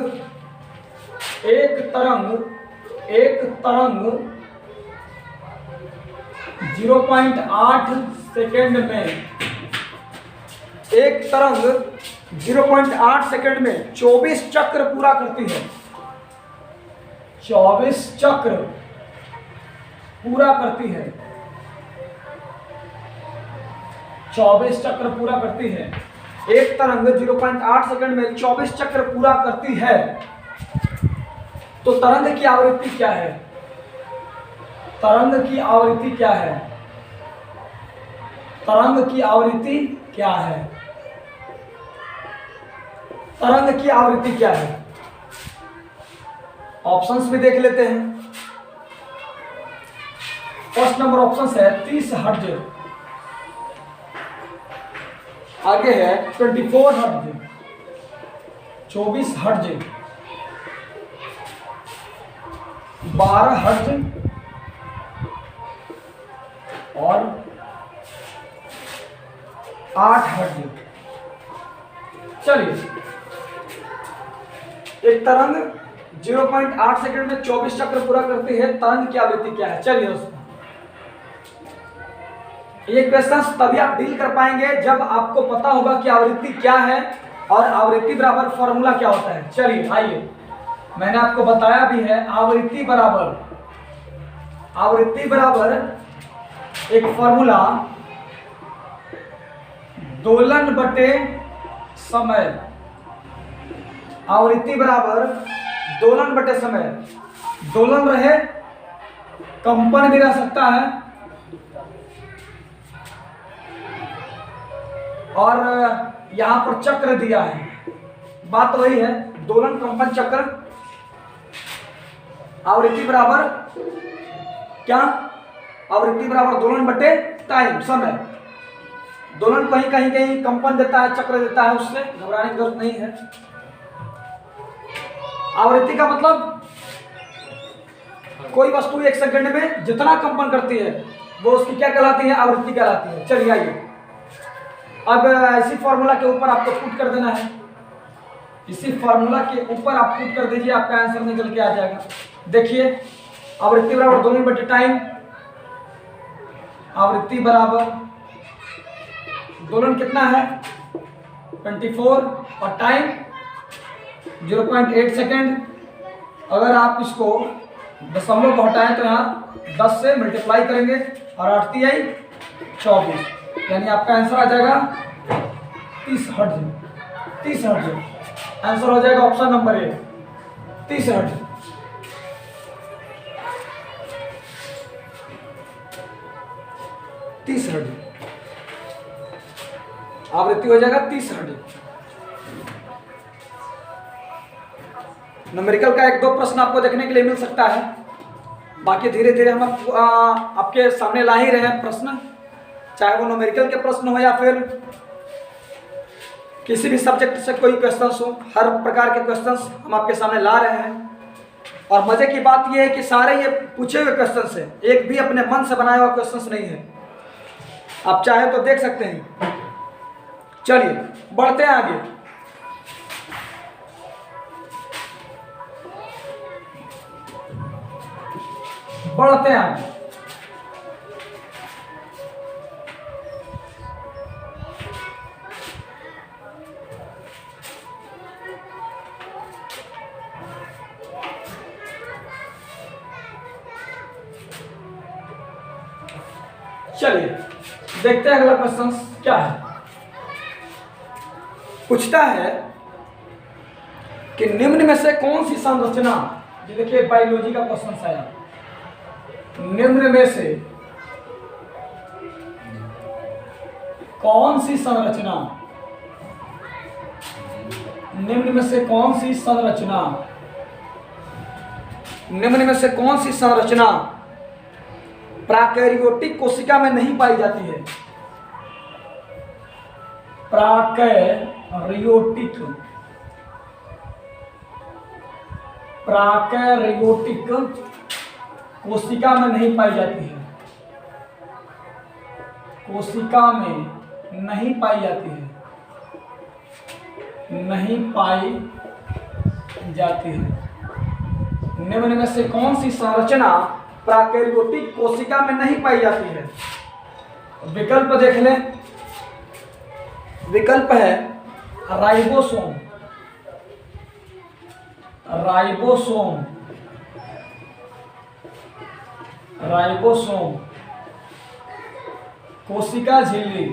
0.8 सेकेंड में, एक तरंग 0.8 सेकेंड में 24 चक्र पूरा करती है। 24 चक्र पूरा करती है, 24 चक्र पूरा करती है। एक तरंग 0.8 सेकंड में 24 चक्र पूरा करती है, तो तरंग की आवृत्ति क्या है? तरंग की आवृत्ति क्या है? तरंग की आवृत्ति क्या है? तरंग की आवृत्ति क्या है? ऑप्शंस भी देख लेते हैं। फर्स्ट नंबर ऑप्शन है 30 हर्ट्ज, आगे है 24 हर्ट्ज, 24 हर्ट्ज, 12 हर्ट्ज और 8 हर्ट्ज। चलिए, एक तरंग 0.8 सेकंड में 24 चक्र पूरा करती है, तरंग की आवृत्ति क्या है? चलिए दोस्तों, ये क्वेश्चन तभी आप डील कर पाएंगे जब आपको पता होगा कि आवृत्ति क्या है और आवृत्ति बराबर फॉर्मूला क्या होता है? चलिए आइए, मैंने आपको बताया भी है। आवृत्ति बराबर एक फॉर्मूला दोलन बटे समय। आवृत्ति बराबर दोलन बटे समय। दोलन रहे, कंपन भी रह सकता है, और यहां पर चक्र दिया है। बात वही है, दोलन कंपन चक्र। आवृत्ति बराबर क्या? आवृत्ति बराबर दोलन बटे टाइम, समय। दोलन कहीं कंपन देता है, चक्र देता है, उससे घबराने की जरूरत नहीं है। आवृत्ति का मतलब कोई वस्तु 1 सेकंड में जितना कंपन करती है वो उसकी क्या कहलाती है? आवृत्ति कहलाती है। चलिए आइए, अब इसी फॉर्मूला के ऊपर आपको पुट कर देना है। इसी फॉर्मूला के ऊपर आप पुट कर दीजिए, आपका आंसर निकल के आ जाएगा। देखिए, आवृत्ति बराबर दोलन बटे टाइम। आवृत्ति बराबर दोलन कितना है? 24 और टाइम 0.8 सेकेंड। अगर आप इसको दशमलव को हटाएं तो यहाँ 10 से मल्टीप्लाई करेंगे और 8 आई 24, यानी आपका आंसर आ जाएगा 30 हर्ट्ज। 30 हर्ट्ज आंसर हो जाएगा, ऑप्शन नंबर ए 30 हर्ट्ज। आवृत्ति हो जाएगा 30 हर्ट्ज। न्यूमेरिकल का 1-2 प्रश्न आपको देखने के लिए मिल सकता है, बाकी धीरे धीरे हम आपके सामने ला ही रहे हैं प्रश्न, चाहे वो न्यूमेरिकल के प्रश्न हो या फिर किसी भी सब्जेक्ट से कोई क्वेश्चंस हो। हर प्रकार के क्वेश्चंस हम आपके सामने ला रहे हैं। और मजे की बात यह है कि सारे ये पूछे हुए क्वेश्चंस हैं, एक भी अपने मन से बनाया हुआ क्वेश्चंस नहीं है। आप चाहे तो देख सकते हैं। चलिए बढ़ते हैं आगे। बढ़ते हैं आगे। चलिए देखते हैं अगला क्वेश्चन क्या है। पूछता है कि निम्न में से कौन सी संरचना, ये देखिए बायोलॉजी का क्वेश्चन आया, निम्न में से कौन सी संरचना, निम्न में से कौन सी संरचना, निम्न में से कौन सी संरचना प्राकैरियोटिक कोशिका में नहीं पाई जाती है? प्राकैरियोटिक कोशिका में नहीं पाई जाती है। कोशिका में नहीं पाई जाती है, नहीं पाई जाती है। निम्न में से कौन सी संरचना प्राकैरियोटिक कोशिका में नहीं पाई जाती है? विकल्प देख लें। विकल्प है राइबोसोम, राइबोसोम, राइबोसोम, कोशिका झिल्ली,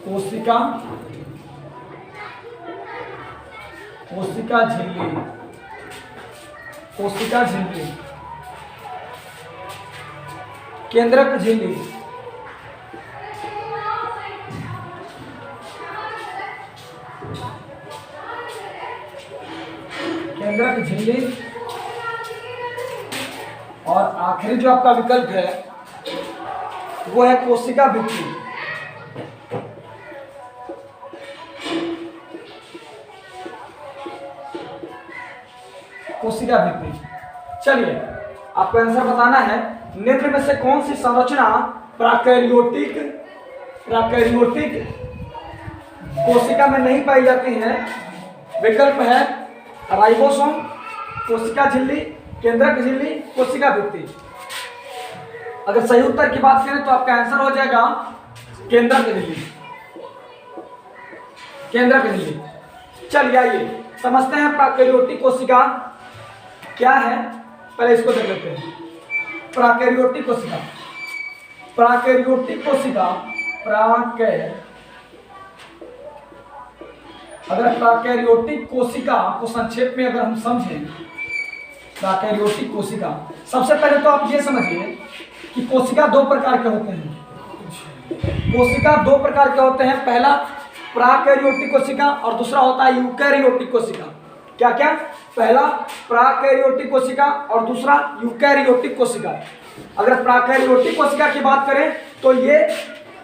कोशिका झिल्ली, कोशिका झिल्ली, केंद्रक झिल्ली, केंद्रक झिल्ली, और आखिरी जो आपका विकल्प है वो है कोशिका भित्ति। कोशिका भित्ति। चलिए आपको आंसर बताना है, निम्न में से कौन सी संरचना प्राकैरियोटिक कोशिका में नहीं पाई जाती है? विकल्प है राइबोसोम, कोशिका झिल्ली, केंद्रक झिल्ली, कोशिका भित्ति। अगर सही उत्तर की बात करें तो आपका आंसर हो जाएगा केंद्रक झिल्ली। केंद्रक नहीं है। चलिए आइए समझते हैं प्रोकैरियोटिक कोशिका क्या है, पहले इसको देख लेते हैं। प्रोकैरियोटिक कोशिका, प्रोकैरियोटिक कोशिका, अगर प्रोकैरियोटिक कोशिका को संक्षेप में अगर हम समझें, प्रोकैरियोटिक कोशिका, सबसे पहले तो आप ये समझिए कि कोशिका दो प्रकार के होते हैं। कोशिका दो प्रकार के होते हैं, पहला प्रोकैरियोटिक कोशिका और दूसरा होता है यूकैरियोटिक कोशिका। क्या क्या? पहला प्रोकैरियोटिक कोशिका और दूसरा यूकैरियोटिक कोशिका। अगर प्रोकैरियोटिक कोशिका की बात करें तो ये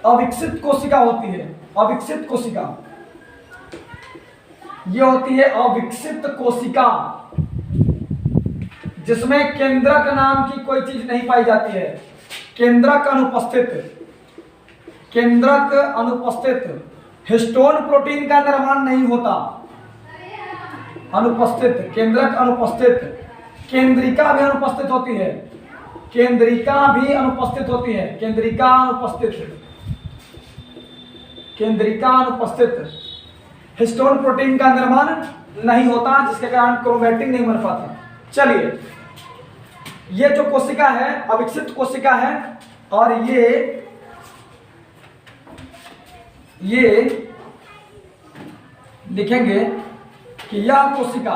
अविकसित कोशिका होती है। अविकसित कोशिका ये होती है अविकसित कोशिका, जिसमें केंद्रक नाम की कोई चीज नहीं पाई जाती है। केंद्रक अनुपस्थित, केंद्रक अनुपस्थित, हिस्टोन प्रोटीन का निर्माण नहीं होता। अनुपस्थित, केंद्रक अनुपस्थित, केंद्रिका भी अनुपस्थित होती है। केंद्रिका भी अनुपस्थित होती है। केंद्रिका अनुपस्थित, केंद्रिका अनुपस्थित, हिस्टोन प्रोटीन का निर्माण नहीं होता, जिसके कारण क्रोमैटिन नहीं बन पाता। चलिए, ये जो कोशिका है अविकसित कोशिका है, और ये लिखेंगे कि यह कोशिका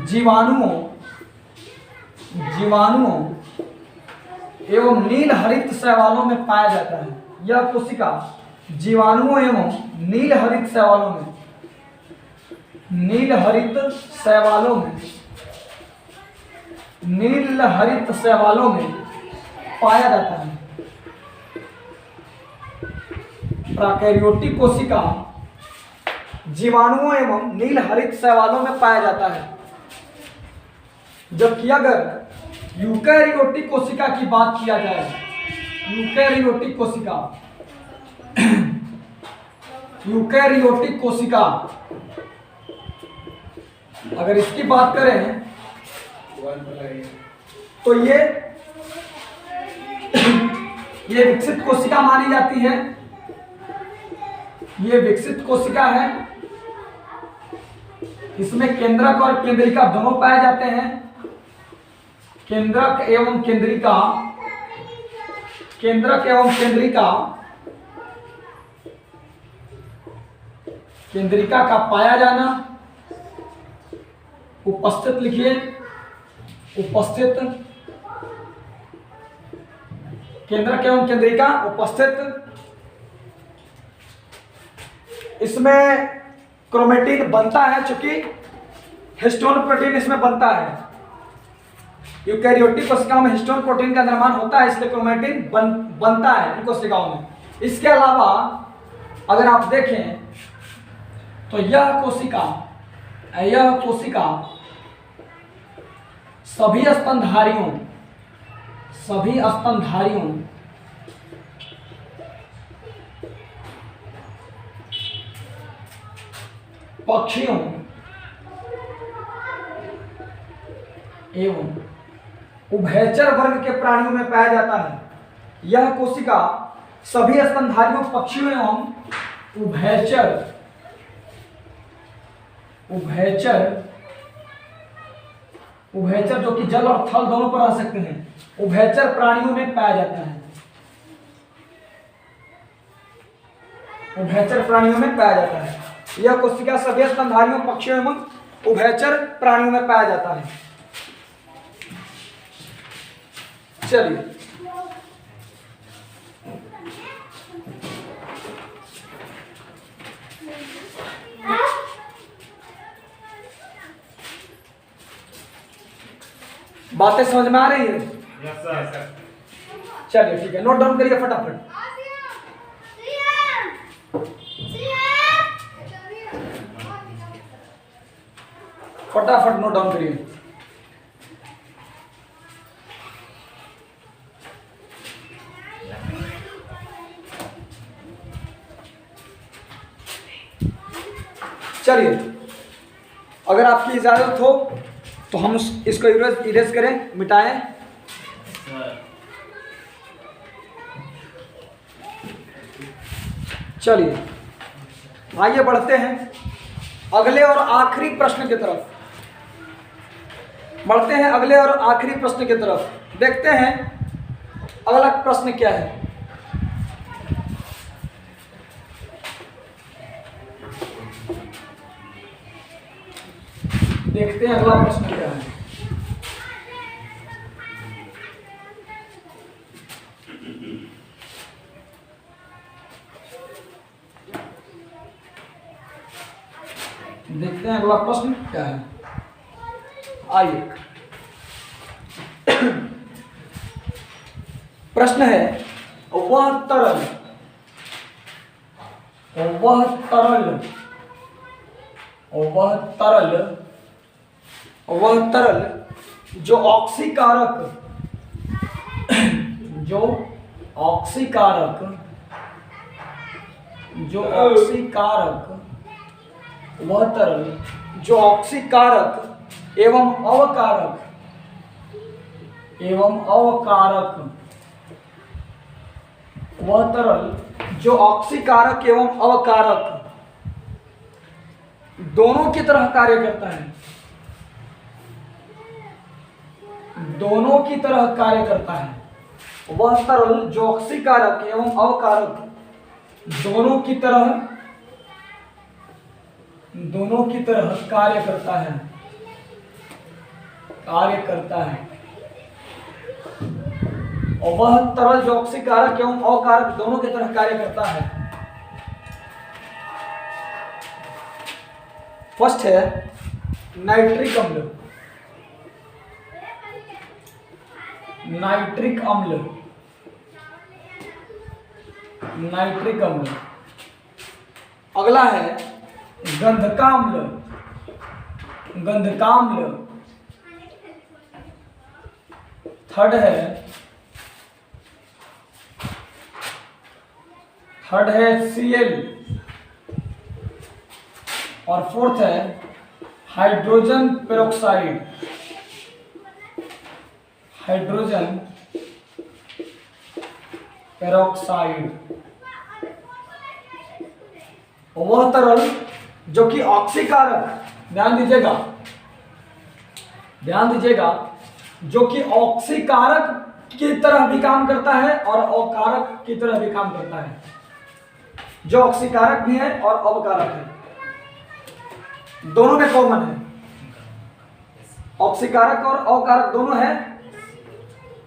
जीवाणुओं एवं नील हरित शैवालों में पाया जाता है। यह कोशिका जीवाणुओं एवं नील हरित शैवालों में पाया जाता है। प्रोकैरियोटिक कोशिका जीवाणुओं एवं नील हरित शैवालों में पाया जाता है, जबकि अगर यूकैरियोटिक कोशिका की बात किया जाए, यूकैरियोटिक कोशिका अगर इसकी बात करें तो ये विकसित कोशिका मानी जाती है। ये विकसित कोशिका है, इसमें केंद्रक और केंद्रिका दोनों पाए जाते हैं। केंद्रक एवं केंद्रिका, केंद्रक एवं केंद्रिका का पाया जाना, उपस्थित लिखिए, उपस्थित, केंद्रक एवं केंद्रिका उपस्थित। इसमें क्रोमैटिन बनता है, चूंकि हिस्टोन प्रोटीन इसमें बनता है। यूकैरियोटिक कोशिकाओं में हिस्टोन प्रोटीन का निर्माण होता है, इसलिए क्रोमैटिन बनता है इन कोशिकाओं में। इसके अलावा अगर आप देखें तो यह कोशिका सभी स्तनधारियों पक्षियों एवं उभयचर वर्ग के प्राणियों में पाया जाता है। यह कोशिका सभी स्तनधारियों, पक्षियों एवं उभयचर जो कि जल और थल दोनों पर रह सकते हैं, उभयचर प्राणियों में पाया जाता है। उभयचर प्राणियों में पाया जाता है। यह कोशिका सभी स्तनधारियों, पक्षियों एवं उभयचर प्राणियों में पाया जाता है। चलिए, बातें समझ में आ रही है? Yes sir. चलिए ठीक है, नोट डाउन करिए फटाफट। फटाफट नोट डाउन करिए। चलिए, अगर आपकी इजाजत हो तो हम इसको इरेज करें, मिटाएं। सर चलिए आइए बढ़ते हैं अगले और आखिरी प्रश्न की तरफ। बढ़ते हैं अगले और आखिरी प्रश्न की तरफ। देखते हैं अगला प्रश्न क्या है। देखते हैं अगला प्रश्न क्या है। देखते हैं अगला प्रश्न क्या है। आइए प्रश्न है वह तरल वह तरल वह तरल वह तरल जो ऑक्सीकारक जो ऑक्सीकारक जो ऑक्सीकारक वह तरल जो ऑक्सीकारक एवं अवकारक वह तरल जो ऑक्सीकारक एवं अवकारक दोनों की तरह कार्य करता है, दोनों की तरह कार्य करता है। वह तरल जो ऑक्सीकारक एवं अवकारक दोनों की तरह कार्य करता है और वह तरल जो ऑक्सीकारक एवं अवकारक दोनों की तरह कार्य करता है। फर्स्ट है नाइट्रिक अम्ल। नाइट्रिक अम्ल। अगला है गंधकाम्ल। थर्ड है Cl और फोर्थ है हाइड्रोजन पेरोक्साइड। वह तरल जो कि ऑक्सीकारक, ध्यान दीजिएगा, जो कि ऑक्सीकारक की तरह भी काम करता है और अवकारक की तरह भी काम करता है। जो ऑक्सीकारक भी है और अवकारक है, दोनों में कॉमन है। ऑक्सीकारक और अवकारक दोनों है।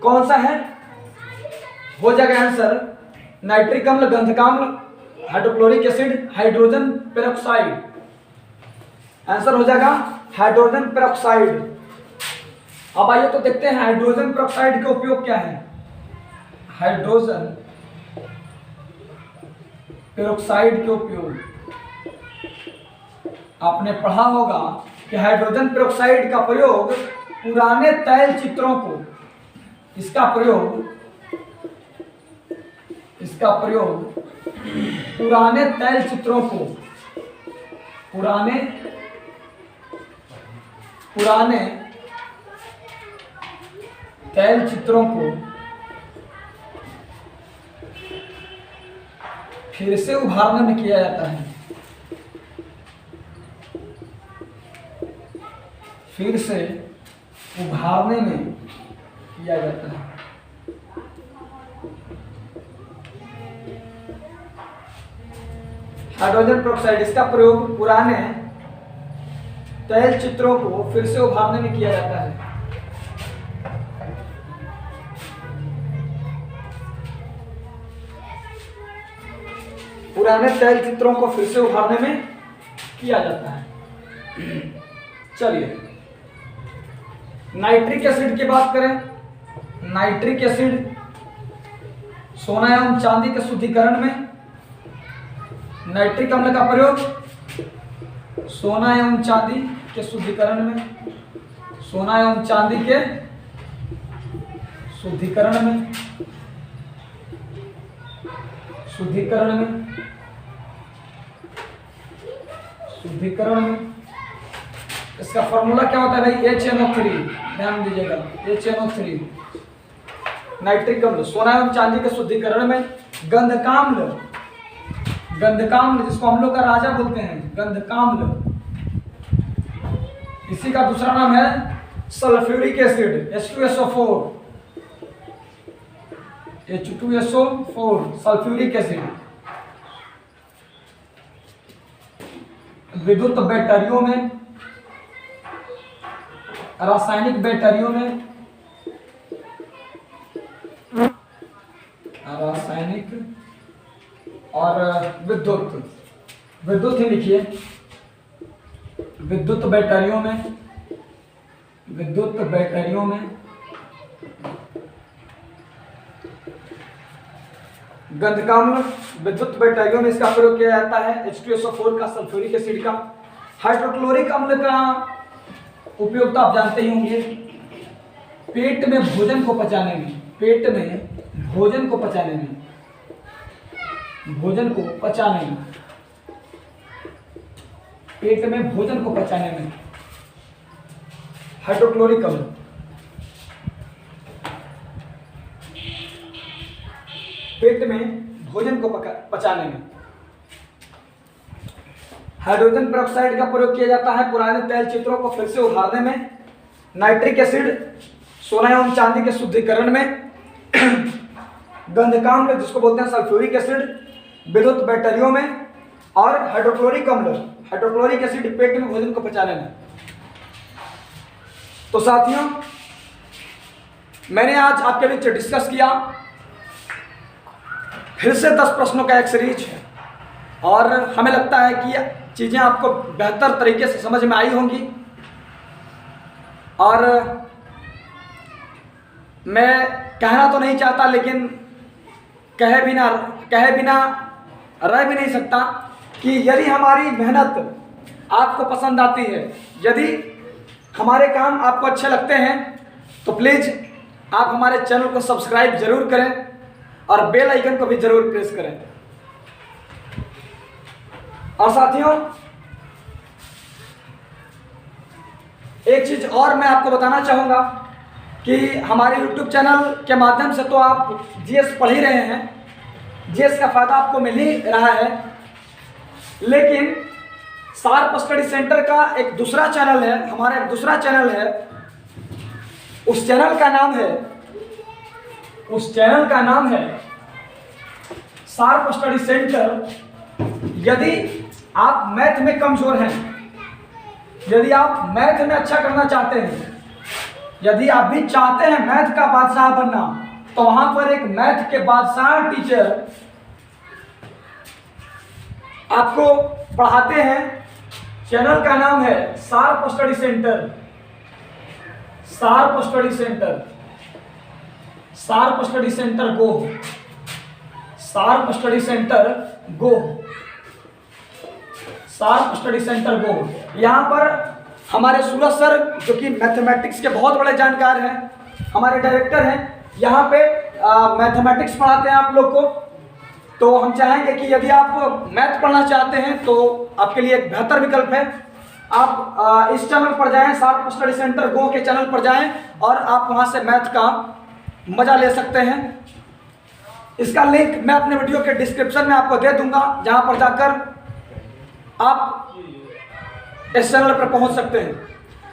कौन सा है? हो जाएगा आंसर नाइट्रिक अम्ल, गंधकाम्ल, hydrochloric acid, hydrogen peroxide. Answer हो जाएगा हाइड्रोजन पेरोक्साइड। अब आइए तो देखते हैं हाइड्रोजन पेरोक्साइड के उपयोग क्या है। हाइड्रोजन पेरोक्साइड के उपयोग आपने पढ़ा होगा कि हाइड्रोजन पेरोक्साइड का प्रयोग पुराने तैल चित्रों को, इसका प्रयोग पुराने तैल चित्रों को, पुराने तैल चित्रों को फिर से उभारने में किया जाता है। फिर से उभारने में किया जाता है। हाइड्रोजन पेरोक्साइड, इसका प्रयोग पुराने तैल चित्रों को फिर से उभारने में किया जाता है। पुराने तैल चित्रों को फिर से उभारने में किया जाता है। चलिए नाइट्रिक एसिड की बात करें। नाइट्रिक एसिड सोना एवं चांदी के शुद्धिकरण में, नाइट्रिक अम्ल का प्रयोग सोना एवं चांदी के शुद्धिकरण में, सोना एवं चांदी के शुद्धिकरण में इसका फॉर्मूला क्या होता है भाई? HNO3। ध्यान दीजिएगा, HNO3 नाइट्रिक अम्ल। सोना एवं चांदी के शुद्धिकरण में गंधकाम्ल, गंधकाम्ल जिसको हम लोग का राजा बोलते हैं, गंधकाम्ल, इसी का दूसरा नाम है sulphuric acid, H2SO4, H2SO4 sulphuric acid. विद्युत बैटरियों में, रासायनिक बैटरियों में, रासायनिक और विद्युत, विद्युत ही लिखिए, विद्युत बैटरियों में, विद्युत बैटरियों में गंधकाम्ल, विद्युत बैटरियों में इसका प्रयोग किया जाता है। H2SO4 का, सल्फ्यूरिक एसिड का। हाइड्रोक्लोरिक अम्ल का उपयोग तो आप जानते ही होंगे, पेट में भोजन को पचाने में, पेट में भोजन को पचाने में, भोजन को पचाने में, पेट में भोजन को पचाने में हाइड्रोक्लोरिक अम्ल। पेट में भोजन को पचाने में हाइड्रोजन पेरोक्साइड का प्रयोग किया जाता है पुराने तैल चित्रों को फिर से उभारने में। नाइट्रिक एसिड सोना एवं चांदी के शुद्धिकरण में। गंधकाम्ल जिसको बोलते हैं सल्फ्यूरिक एसिड विद्युत बैटरियों में। और हाइड्रोक्लोरिक अम्ल, हाइड्रोक्लोरिक एसिड पेट में भोजन को पचाने में। तो साथियों, मैंने आज आपके बीच डिस्कस किया फिर से 10 प्रश्नों का एक सीरीज है, और हमें लगता है कि चीज़ें आपको बेहतर तरीके से समझ में आई होंगी। और मैं कहना तो नहीं चाहता, लेकिन कहे बिना रह भी नहीं सकता कि यदि हमारी मेहनत आपको पसंद आती है, यदि हमारे काम आपको अच्छे लगते हैं, तो प्लीज़ आप हमारे चैनल को सब्सक्राइब जरूर करें और बेल आइकन को भी जरूर प्रेस करें। और साथियों, एक चीज और मैं आपको बताना चाहूंगा कि हमारे YouTube चैनल के माध्यम से तो आप जीएस पढ़ ही रहे हैं, जीएस का फायदा आपको मिल ही रहा है, लेकिन शार्प स्टडी सेंटर का एक दूसरा चैनल है, हमारा एक दूसरा चैनल है। उस चैनल का नाम है शार्प स्टडी सेंटर। यदि आप मैथ में कमजोर हैं, यदि आप मैथ में अच्छा करना चाहते हैं, यदि आप भी चाहते हैं मैथ का बादशाह बनना, तो वहां पर एक मैथ के बादशाह टीचर आपको पढ़ाते हैं। चैनल का नाम है sharp study centre, sharp study centre, sharp study centre go, sharp study centre go, sharp study centre go. यहाँ पर हमारे सूरज सर, जो कि मैथमेटिक्स के बहुत बड़े जानकार हैं, हमारे डायरेक्टर हैं, यहाँ पे मैथमेटिक्स पढ़ाते हैं आप लोग को। तो हम चाहेंगे कि यदि आप मैथ पढ़ना चाहते हैं तो आपके लिए एक बेहतर विकल्प है, आप इस चैनल पर जाएं, शार्प स्टडी सेंटर गो के चैनल पर जाएं और आप वहां से मैथ का मजा ले सकते हैं। इसका लिंक मैं अपने वीडियो के डिस्क्रिप्शन में आपको दे दूंगा, जहां पर जाकर आप इस चैनल पर पहुंच सकते हैं।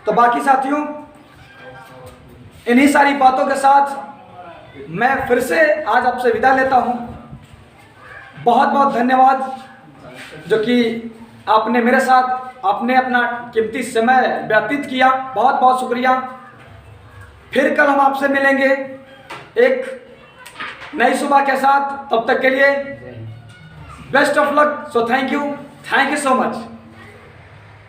तो बाकी साथियों, इन्हीं सारी बातों के साथ मैं फिर से आज आपसे विदा लेता हूं। बहुत बहुत धन्यवाद जो कि आपने मेरे साथ आपने अपना कीमती समय व्यतीत किया, बहुत बहुत शुक्रिया। फिर कल हम आपसे मिलेंगे एक नई सुबह के साथ। तब तक के लिए best of luck. So thank you so much.